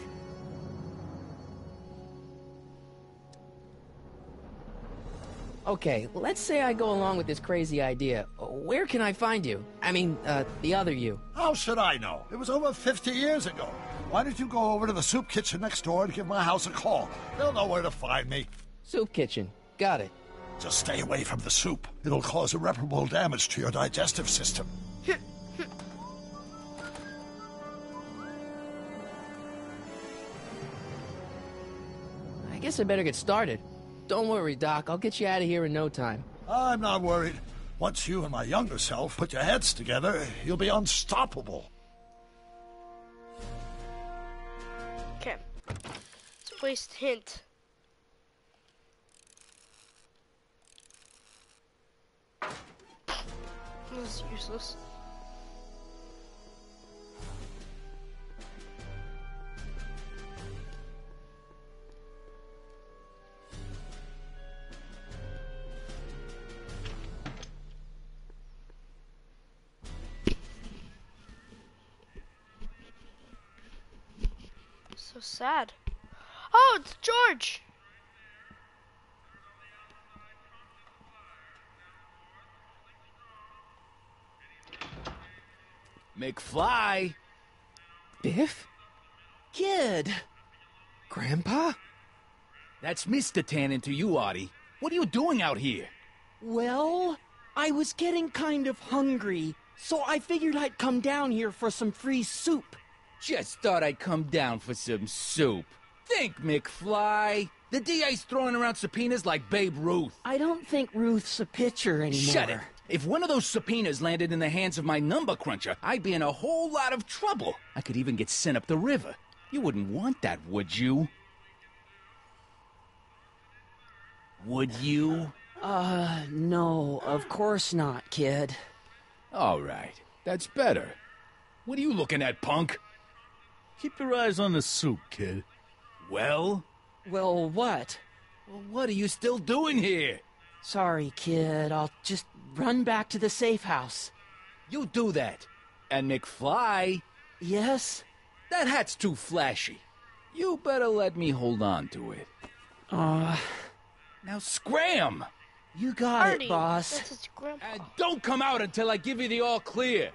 Okay, let's say I go along with this crazy idea. Where can I find you? I mean, the other you. How should I know? It was over 50 years ago. Why don't you go over to the soup kitchen next door and give my house a call? They'll know where to find me. Soup kitchen. Got it. Just stay away from the soup. It'll cause irreparable damage to your digestive system. I guess I better get started. Don't worry, Doc. I'll get you out of here in no time. I'm not worried. Once you and my younger self put your heads together, you'll be unstoppable. Okay. Let's place hint. This is useless. So sad. Oh, it's George! McFly! Biff? Kid! Grandpa? That's Mr. Tannen to you, Artie. What are you doing out here? Well, I was getting kind of hungry, so I figured I'd come down here for some free soup. Just thought I'd come down for some soup. Think, McFly. The DA's throwing around subpoenas like Babe Ruth. I don't think Ruth's a pitcher anymore. Shut it. If one of those subpoenas landed in the hands of my number cruncher, I'd be in a whole lot of trouble. I could even get sent up the river. You wouldn't want that, would you? Would you? No, of course not, kid. All right. That's better. What are you looking at, punk? Keep your eyes on the soup, kid. Well? Well, what? Well, what are you still doing here? Sorry, kid. I'll just run back to the safe house. You do that. And McFly... Yes? That hat's too flashy. You better let me hold on to it. Now scram! You got Artie, it, boss. That's his grandpa. And don't come out until I give you the all clear.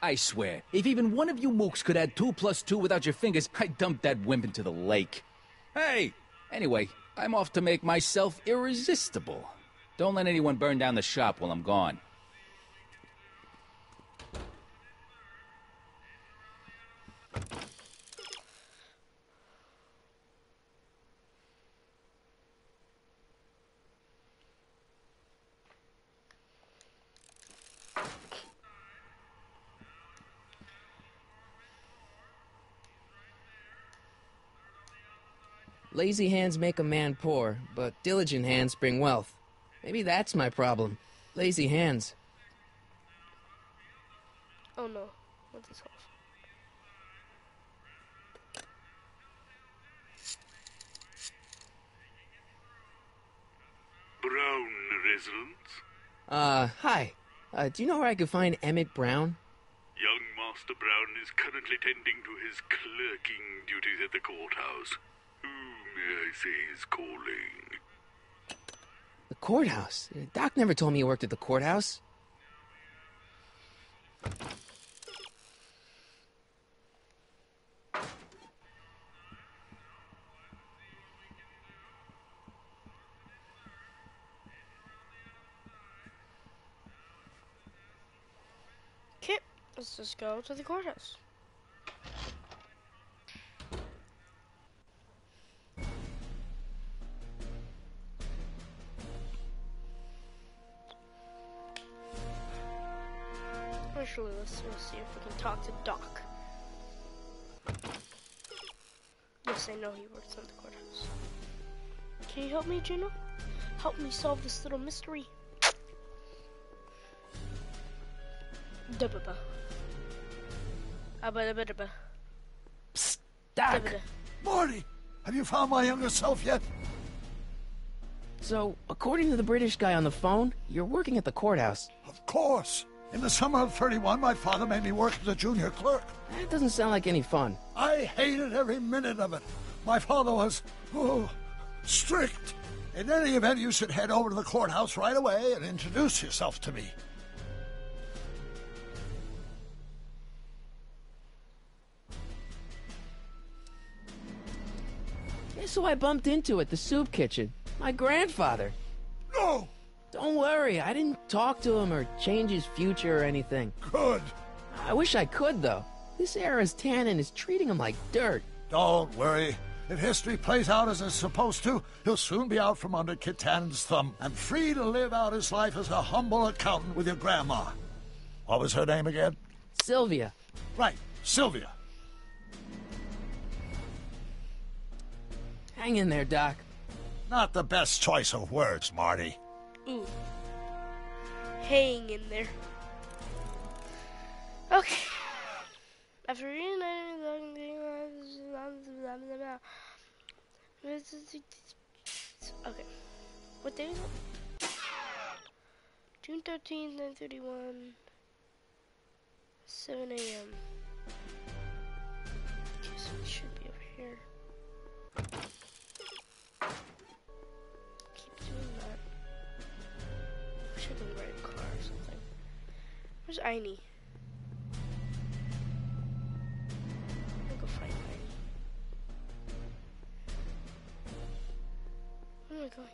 I swear, if even one of you mooks could add 2 plus 2 without your fingers, I'd dump that wimp into the lake. Hey! Anyway, I'm off to make myself irresistible. Don't let anyone burn down the shop while I'm gone. Lazy hands make a man poor, but diligent hands bring wealth. Maybe that's my problem. Lazy hands. Oh no. What's this called? Brown residence? Hi. Do you know where I could find Emmett Brown? Young Master Brown is currently tending to his clerking duties at the courthouse. Who may I say is calling? The courthouse. Doc never told me you worked at the courthouse. Okay, let's just go to the courthouse. Actually, let's see if we can talk to Doc. Yes, I know he works at the courthouse. Can you help me, Juno? Help me solve this little mystery. Psst, Doc! Marty, have you found my younger self yet? So, according to the British guy on the phone, you're working at the courthouse. Of course. In the summer of '31, my father made me work as a junior clerk. That doesn't sound like any fun. I hated every minute of it. My father was, strict. In any event, you should head over to the courthouse right away and introduce yourself to me. Guess who I bumped into at the soup kitchen? My grandfather. No! Don't worry, I didn't talk to him or change his future or anything. Good. I wish I could, though. This era's tannin is treating him like dirt. Don't worry. If history plays out as it's supposed to, he'll soon be out from under Kit Tannen's thumb and free to live out his life as a humble accountant with your grandma. What was her name again? Sylvia. Right, Sylvia. Hang in there, Doc. Not the best choice of words, Marty. Ooh. Hang in there. Okay. After reading okay. What day is it? June 13th, 9:31. 7 a.m. Okay, so it should be over here. Keep doing that. Wish I could ride a car or something. Where's Aini? I'll go find Aini. Where am I going?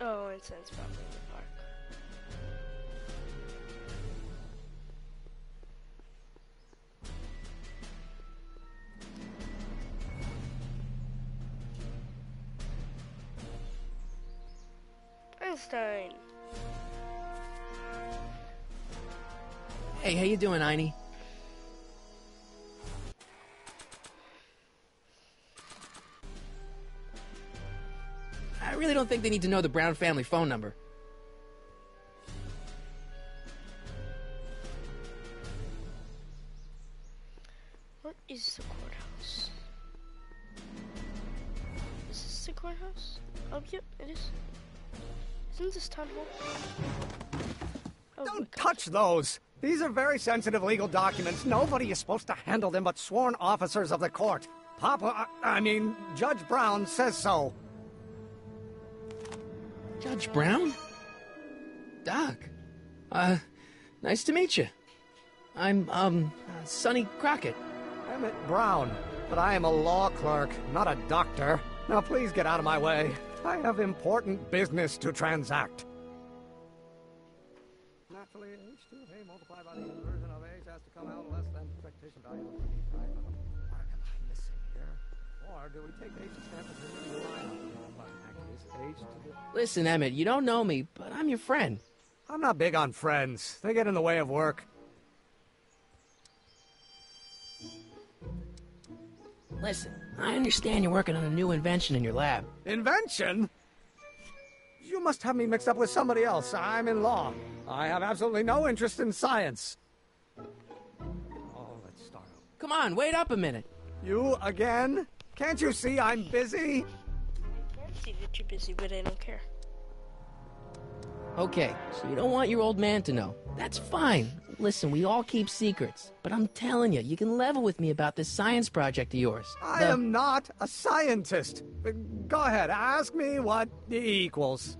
Oh, Einstein's probably in the park. Einstein! Hey, how you doing, Aini? I really don't think they need to know the Brown family phone number. What is the courthouse? Is this the courthouse? Oh, yep, it is. Isn't this town hall? Oh, don't touch those! These are very sensitive legal documents. Nobody is supposed to handle them but sworn officers of the court. Judge Brown says so. Judge Brown? Doc. Nice to meet you. I'm, Sonny Crockett. Emmett Brown, but I am a law clerk, not a doctor. Now please get out of my way. I have important business to transact. Naturally, H2 of A multiplied by the inversion of H has to come out less than expectation value of 25. What am I missing here? Or do we take H's sample to the line? H to the... Listen, Emmett, you don't know me, but I'm your friend. I'm not big on friends. They get in the way of work. Listen, I understand you're working on a new invention in your lab. Invention? You must have me mixed up with somebody else. I'm in law. I have absolutely no interest in science. Oh, let's start over. Come on, wait up a minute. You again? Can't you see I'm busy? I can see that you're busy, but I don't care. Okay, so you don't want your old man to know. That's fine. Listen, we all keep secrets. But I'm telling you, you can level with me about this science project of yours. I am not a scientist. Go ahead, ask me what E equals.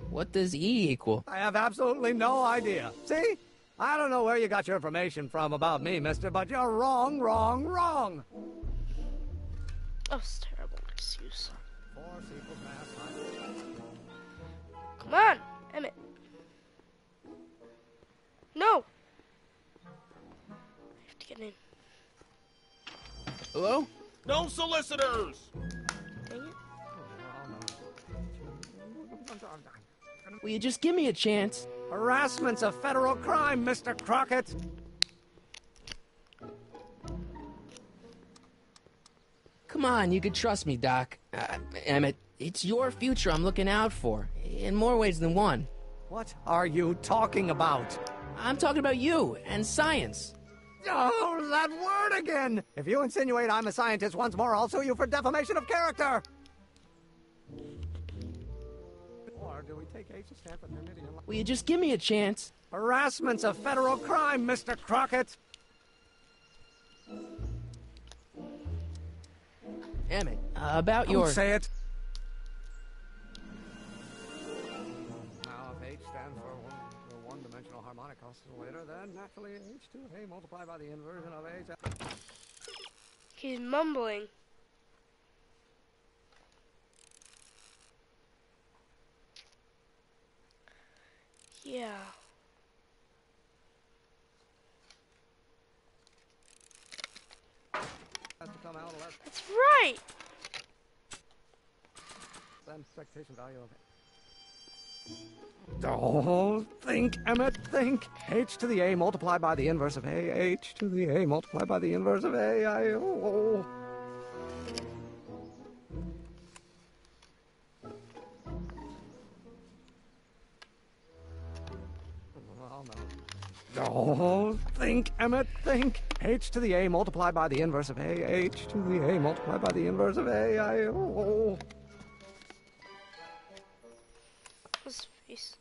What does E equal? I have absolutely no idea. See? I don't know where you got your information from about me, mister, but you're wrong, wrong, wrong. Oh, it's a terrible excuse. Come on, Emmett. No! I have to get in. Hello? No solicitors! Dang it. Will you just give me a chance? Harassment's a federal crime, Mr. Crockett. Come on, you can trust me, Doc. Emmett, it's your future I'm looking out for, in more ways than one. What are you talking about? I'm talking about you and science. Oh, that word again! If you insinuate I'm a scientist once more, I'll sue you for defamation of character! Or do we take H and stand for Meridian? Will you just give me a chance? Harassment's a federal crime, Mr. Crockett! Emmett, about your... Don't say it! Now, if H stands for one-dimensional harmonic oscillator, then naturally H2A multiplied by the inversion of H... He's mumbling. Yeah. That's right! Then expectation value of it. Oh, think, Emmett, think. H to the A multiplied by the inverse of A. H to the A multiplied by the inverse of A. Oh. Oh, think, Emmett, think. H to the A multiplied by the inverse of A. H to the A multiplied by the inverse of A. Oh. His face.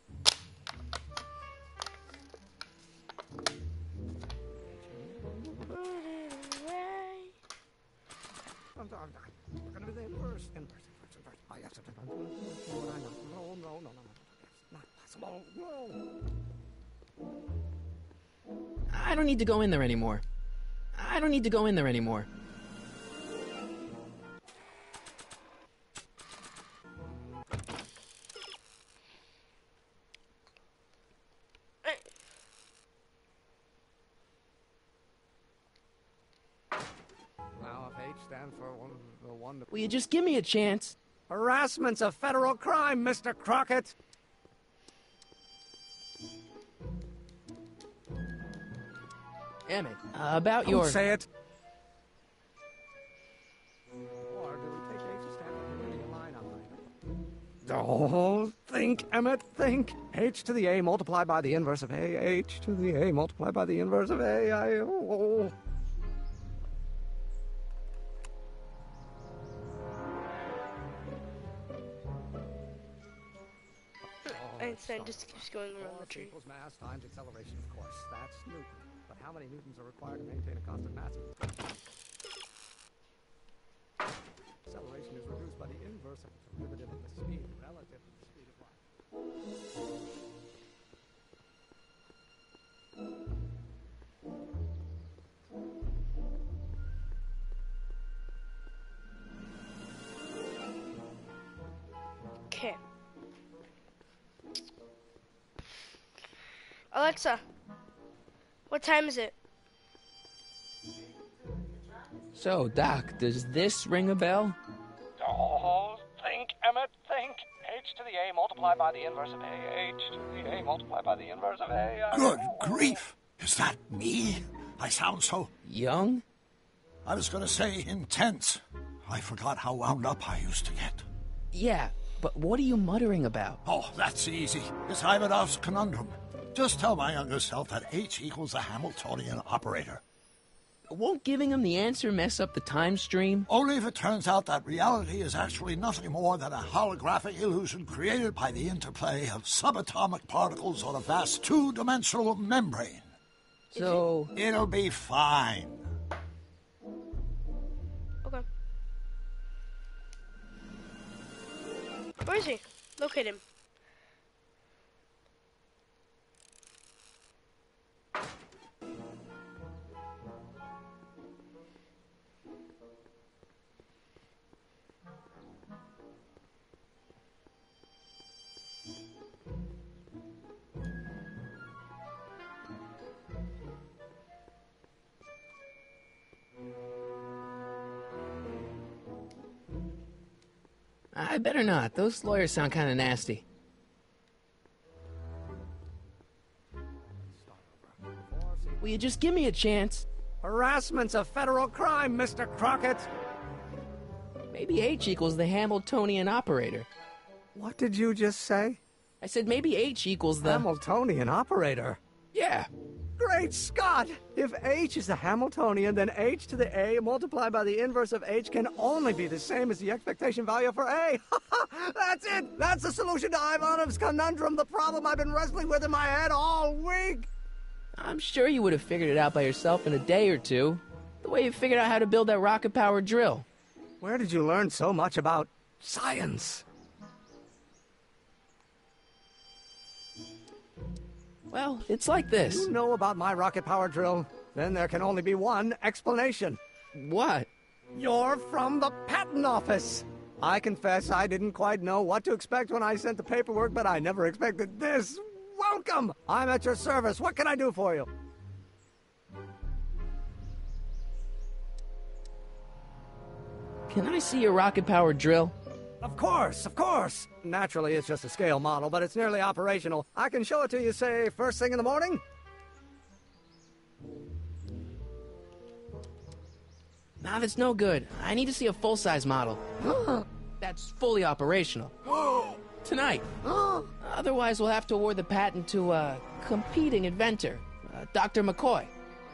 We're gonna do the inverse. Inverse. No. Not possible. No. I don't need to go in there anymore. Now, if H stands for one... Will you just give me a chance? Harassment's a federal crime, Mr. Crockett! Emmett, about your... Don't say it! Or do we take H to stand for the line on Oh, think, Emmett, think. H to the A multiplied by the inverse of A. H to the A multiplied by the inverse of A. Oh. Einstein just keeps going around the tree. Equals mass times acceleration, of course. That's Newton. But how many newtons are required to maintain a constant mass? Acceleration is reduced by the inverse of the derivative of the speed relative to the speed of light. Okay. Alexa, what time is it? So, Doc, does this ring a bell? Oh, think, Emmett, think. H to the A multiplied by the inverse of A. H to the A multiplied by the inverse of A. Good grief! Is that me? I sound so... Young? I was going to say intense. I forgot how wound up I used to get. Yeah, but what are you muttering about? Oh, that's easy. It's Ivanov's conundrum. Just tell my younger self that H equals a Hamiltonian operator. Won't giving him the answer mess up the time stream? Only if it turns out that reality is actually nothing more than a holographic illusion created by the interplay of subatomic particles on a vast two-dimensional membrane. So... It'll be fine. Okay. Where is he? Locate him. I better not. Those lawyers sound kind of nasty. Will you just give me a chance? Harassment's a federal crime, Mr. Crockett. Maybe H equals the Hamiltonian operator. What did you just say? I said maybe H equals the... Hamiltonian operator? Yeah. Great Scott! If H is the Hamiltonian, then H to the A multiplied by the inverse of H can only be the same as the expectation value for A. That's it! That's the solution to Ivanov's conundrum, the problem I've been wrestling with in my head all week! I'm sure you would have figured it out by yourself in a day or two. The way you figured out how to build that rocket-powered drill. Where did you learn so much about science? Well, it's like this. You know about my rocket power drill? Then there can only be one explanation. What? You're from the patent office. I confess I didn't quite know what to expect when I sent the paperwork, but I never expected this. Welcome! I'm at your service. What can I do for you? Can I see your rocket-powered drill? Of course, of course. Naturally, it's just a scale model, but it's nearly operational. I can show it to you, say, first thing in the morning? Nah, that's no good. I need to see a full-size model. That's fully operational. Tonight. Otherwise, we'll have to award the patent to a competing inventor, Dr. McCoy.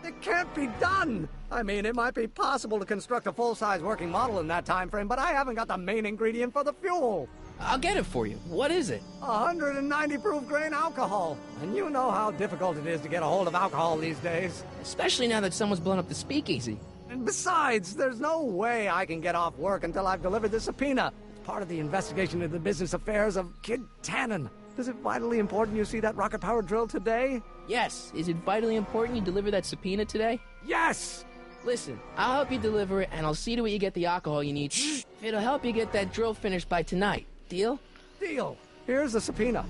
It can't be done! I mean, it might be possible to construct a full-size working model in that time frame, but I haven't got the main ingredient for the fuel. I'll get it for you. What is it? 190 proof grain alcohol. And you know how difficult it is to get a hold of alcohol these days. Especially now that someone's blown up the speakeasy. And besides, there's no way I can get off work until I've delivered the subpoena. It's part of the investigation into the business affairs of Kid Tannen. Is it vitally important you see that rocket-powered drill today? Yes. Is it vitally important you deliver that subpoena today? Yes! Listen, I'll help you deliver it, and I'll see to it you get the alcohol you need. It'll help you get that drill finished by tonight. Deal? Deal. Here's the subpoena.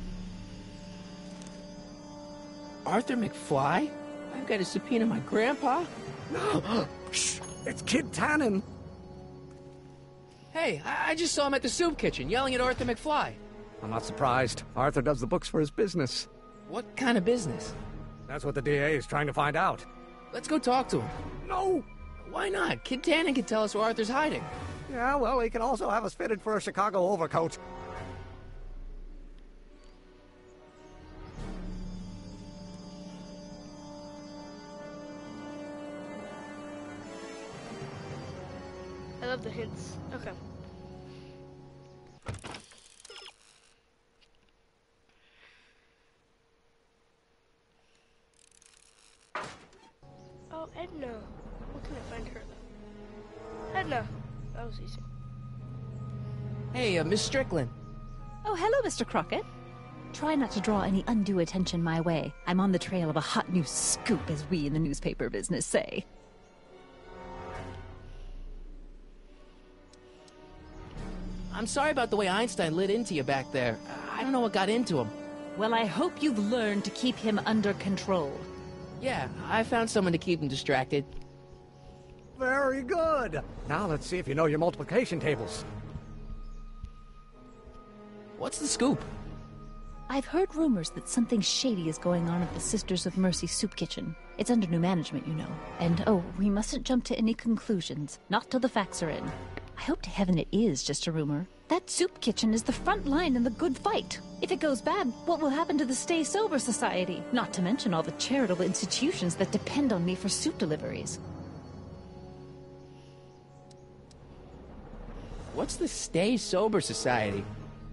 Arthur McFly? I've got to subpoena my grandpa? No! Shh! It's Kid Tannen! Hey, I just saw him at the soup kitchen, yelling at Arthur McFly. I'm not surprised. Arthur does the books for his business. What kind of business? That's what the DA is trying to find out. Let's go talk to him. No! Why not? Kid Tannen can tell us where Arthur's hiding. Yeah, well, he can also have us fitted for a Chicago overcoat. I love the hints. Okay. Oh, Edna. Where can I find her, though? Edna. That was easy. Hey, Miss Strickland. Oh, hello, Mr. Crockett. Try not to draw any undue attention my way. I'm on the trail of a hot new scoop, as we in the newspaper business say. I'm sorry about the way Einstein lit into you back there. I don't know what got into him. Well, I hope you've learned to keep him under control. Yeah, I found someone to keep him distracted. Very good. Now let's see if you know your multiplication tables. What's the scoop? I've heard rumors that something shady is going on at the Sisters of Mercy soup kitchen. It's under new management, you know. And, oh, we mustn't jump to any conclusions. Not till the facts are in. I hope to heaven it is just a rumor. That soup kitchen is the front line in the good fight. If it goes bad, what will happen to the Stay Sober Society? Not to mention all the charitable institutions that depend on me for soup deliveries. What's the Stay Sober Society?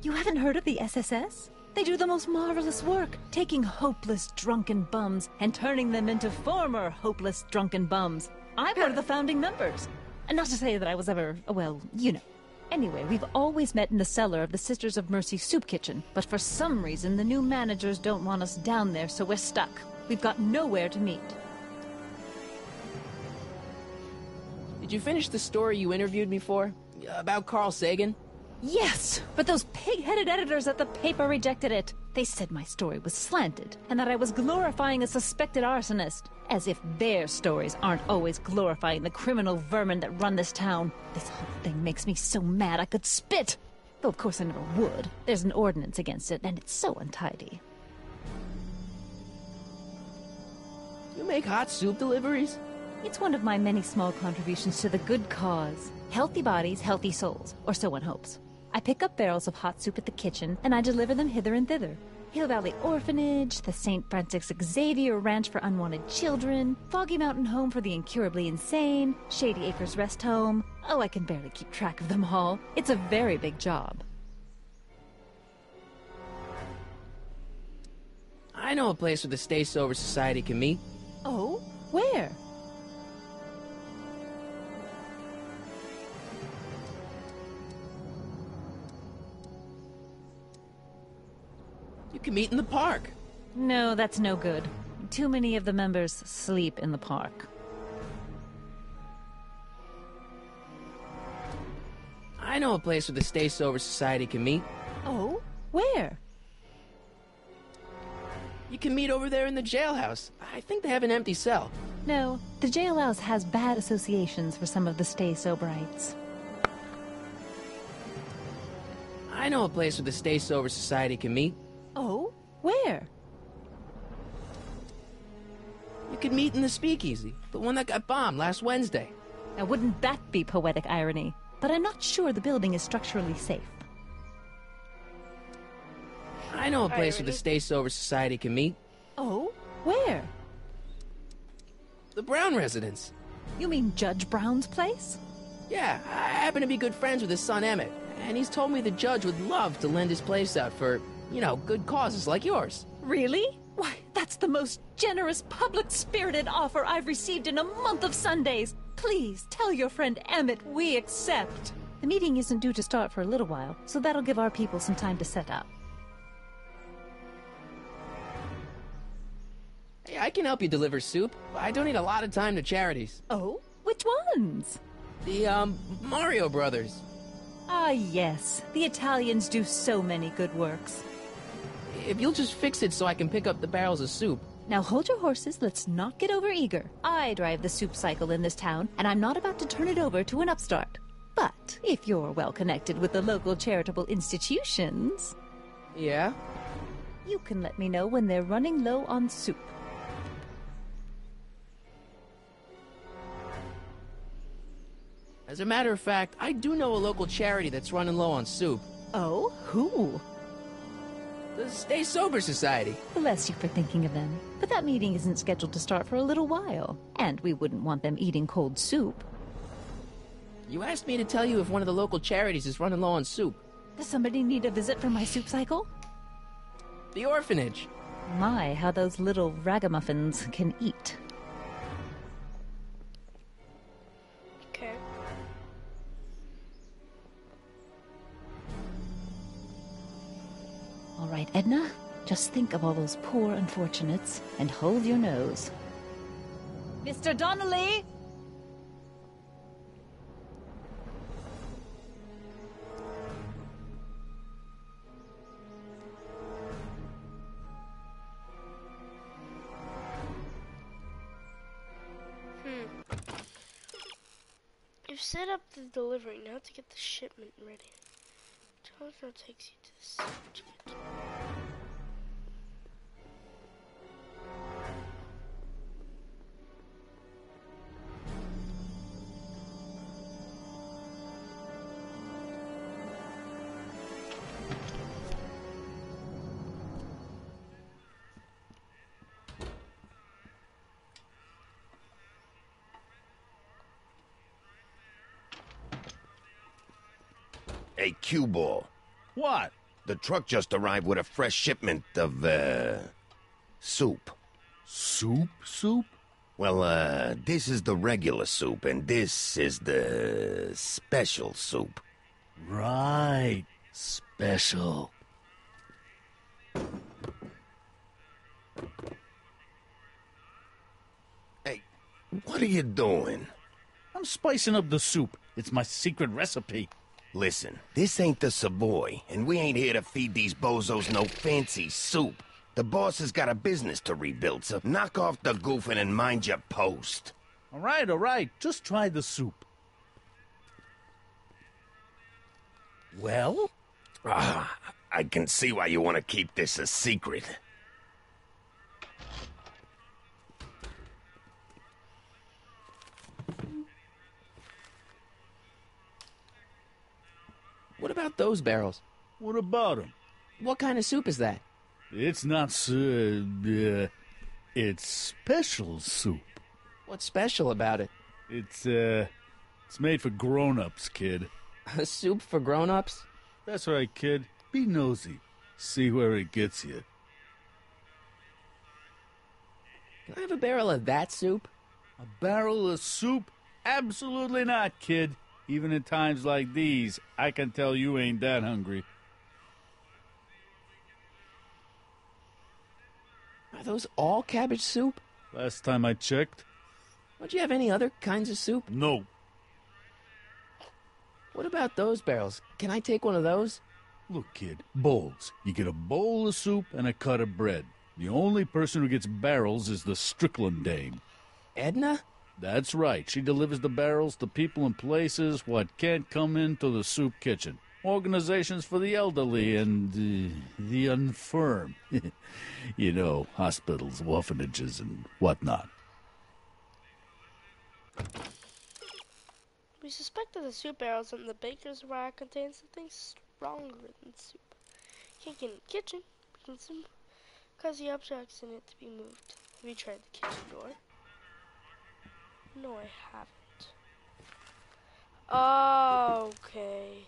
You haven't heard of the SSS? They do the most marvelous work, taking hopeless drunken bums and turning them into former hopeless drunken bums. I'm one of the founding members. And not to say that I was ever, well, you know. Anyway, we've always met in the cellar of the Sisters of Mercy soup kitchen, but for some reason the new managers don't want us down there, so we're stuck. We've got nowhere to meet. Did you finish the story you interviewed me for? About Carl Sagan? Yes, but those pig-headed editors at the paper rejected it. They said my story was slanted, and that I was glorifying a suspected arsonist. As if their stories aren't always glorifying the criminal vermin that run this town. This whole thing makes me so mad I could spit. Though of course I never would. There's an ordinance against it, and it's so untidy. You make hot soup deliveries? It's one of my many small contributions to the good cause. Healthy bodies, healthy souls, or so one hopes. I pick up barrels of hot soup at the kitchen, and I deliver them hither and thither. Hill Valley Orphanage, the St. Francis Xavier Ranch for Unwanted Children, Foggy Mountain Home for the Incurably Insane, Shady Acres Rest Home. Oh, I can barely keep track of them all. It's a very big job. I know a place where the Stay Sober Society can meet. Oh? Where? You can meet in the park. No, that's no good. Too many of the members sleep in the park. I know a place where the Stay Sober Society can meet. Oh? Where? You can meet over there in the jailhouse. I think they have an empty cell. No, the jailhouse has bad associations for some of the Stay Soberites. I know a place where the Stay Sober Society can meet. Oh? Where? You could meet in the Speakeasy, the one that got bombed last Wednesday. Now, wouldn't that be poetic irony? But I'm not sure the building is structurally safe. I know a place where the Stay Sober Society can meet. Oh? Where? The Brown residence. You mean Judge Brown's place? Yeah, I happen to be good friends with his son Emmett, and he's told me the judge would love to lend his place out for, you know, good causes like yours. Really? Why, that's the most generous, public-spirited offer I've received in a month of Sundays. Please, tell your friend Emmett we accept. The meeting isn't due to start for a little while, so that'll give our people some time to set up. Hey, I can help you deliver soup. I donate a lot of time to charities. Oh? Which ones? The, Mario Brothers. Ah, yes. The Italians do so many good works. If you'll just fix it so I can pick up the barrels of soup. Now hold your horses, let's not get overeager. I drive the soup cycle in this town, and I'm not about to turn it over to an upstart. But if you're well connected with the local charitable institutions... Yeah? You can let me know when they're running low on soup. As a matter of fact, I do know a local charity that's running low on soup. Oh? Who? The Stay Sober Society. Bless you for thinking of them. But that meeting isn't scheduled to start for a little while. And we wouldn't want them eating cold soup. You asked me to tell you if one of the local charities is running low on soup. Does somebody need a visit from my soup cycle? The orphanage. My, how those little ragamuffins can eat. Okay. All right, Edna, just think of all those poor unfortunates and hold your nose. Mr. Donnelly! You've set up the delivery. Now to get the shipment ready. Telephone takes you to the subject. Hey, cue ball. What? The truck just arrived with a fresh shipment of, soup. Soup? Well, this is the regular soup, and this is the special soup. Right. Special. Hey, what are you doing? I'm spicing up the soup. It's my secret recipe. Listen, this ain't the Savoy, and we ain't here to feed these bozos no fancy soup. The boss has got a business to rebuild, so knock off the goofing and mind your post. All right. Just try the soup. Well? I can see why you want to keep this a secret. What about those barrels? What about them? What kind of soup is that? It's not, it's special soup. What's special about it? It's made for grown-ups, kid. A soup for grown-ups? That's right, kid. Be nosy. See where it gets you. Can I have a barrel of that soup? A barrel of soup? Absolutely not, kid. Even in times like these, I can tell you ain't that hungry. Are those all cabbage soup? Last time I checked. Don't you have any other kinds of soup? No. What about those barrels? Can I take one of those? Look, kid, bowls. You get a bowl of soup and a cut of bread. The only person who gets barrels is the Strickland dame. Edna? That's right. She delivers the barrels to people and places what can't come into the soup kitchen. Organizations for the elderly and the infirm. You know, hospitals, orphanages, and whatnot. We suspect that the soup barrels in the baker's rack contain something stronger than soup. Can't get in the kitchen. We can cause the objects in it to be moved. Have you tried the kitchen door? No, I haven't. Okay.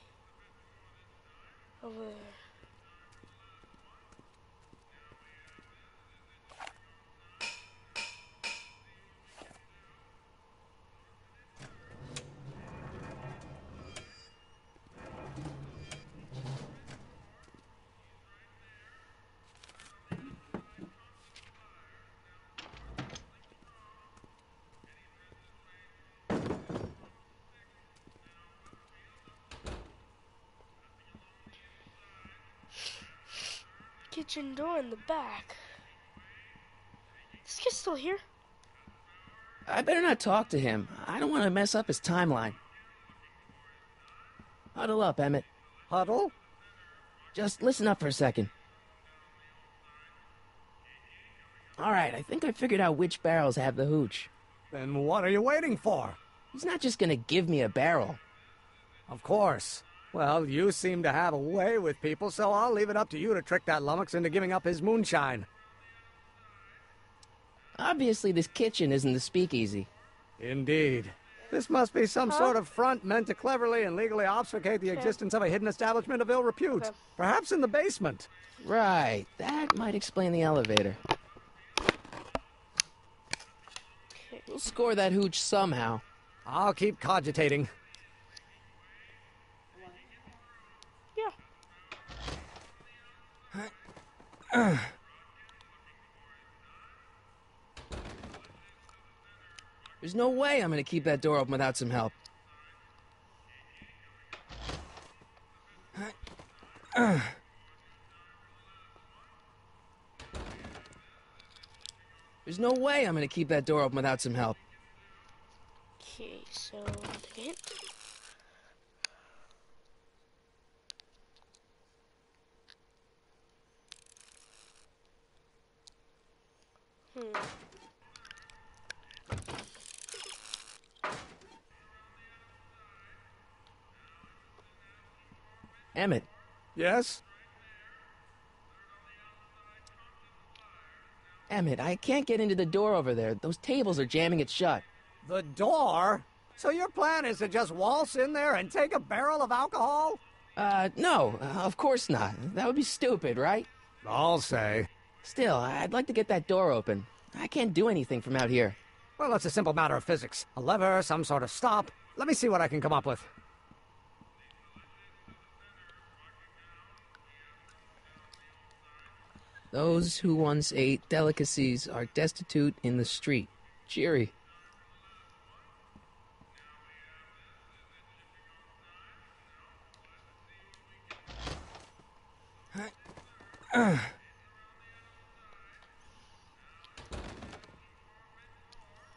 Over there. Kitchen door in the back. This kid's still here? I better not talk to him. I don't want to mess up his timeline. Huddle up, Emmett. Huddle? Just listen up for a second. Alright, I think I figured out which barrels have the hooch. Then what are you waiting for? He's not just gonna give me a barrel. Of course. Well, you seem to have a way with people, so I'll leave it up to you to trick that lummox into giving up his moonshine. Obviously, this kitchen isn't the speakeasy. Indeed. This must be some sort of front meant to cleverly and legally obfuscate the existence of a hidden establishment of ill repute. Perhaps in the basement. Right. That might explain the elevator. We'll score that hooch somehow. I'll keep cogitating. There's no way I'm gonna keep that door open without some help. There's no way I'm gonna keep that door open without some help. Okay, so hit. Emmett. Yes? Emmett, I can't get into the door over there. Those tables are jamming it shut. The door? So your plan is to just waltz in there and take a barrel of alcohol? No, of course not. That would be stupid, right? I'll say. Still, I'd like to get that door open. I can't do anything from out here. Well, it's a simple matter of physics. A lever, some sort of stop. Let me see what I can come up with. Those who once ate delicacies are destitute in the street. Cheery.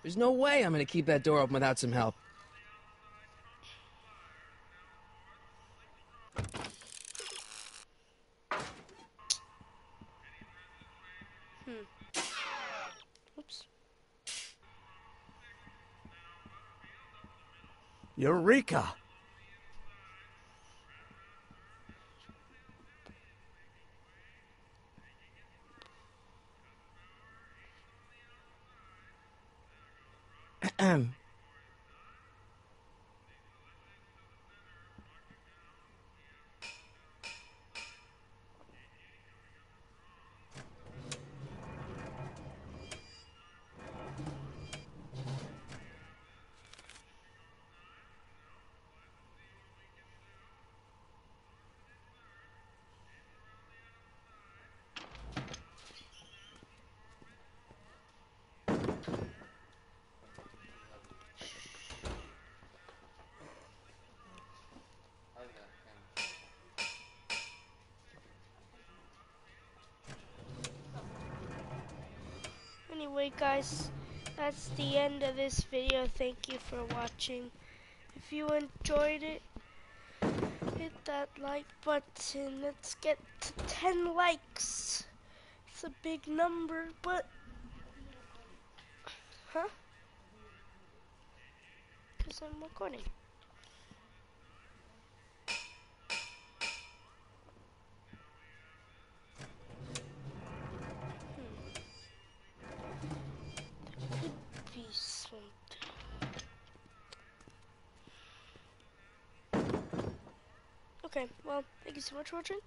There's no way I'm gonna keep that door open without some help. Oops. Eureka! Anyway, guys, that's the end of this video. Thank you for watching. If you enjoyed it, hit that like button. Let's get to 10 likes. It's a big number, but... Huh? Because I'm recording. Okay, well, thank you so much for watching.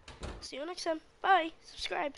See you next time. Bye. Subscribe.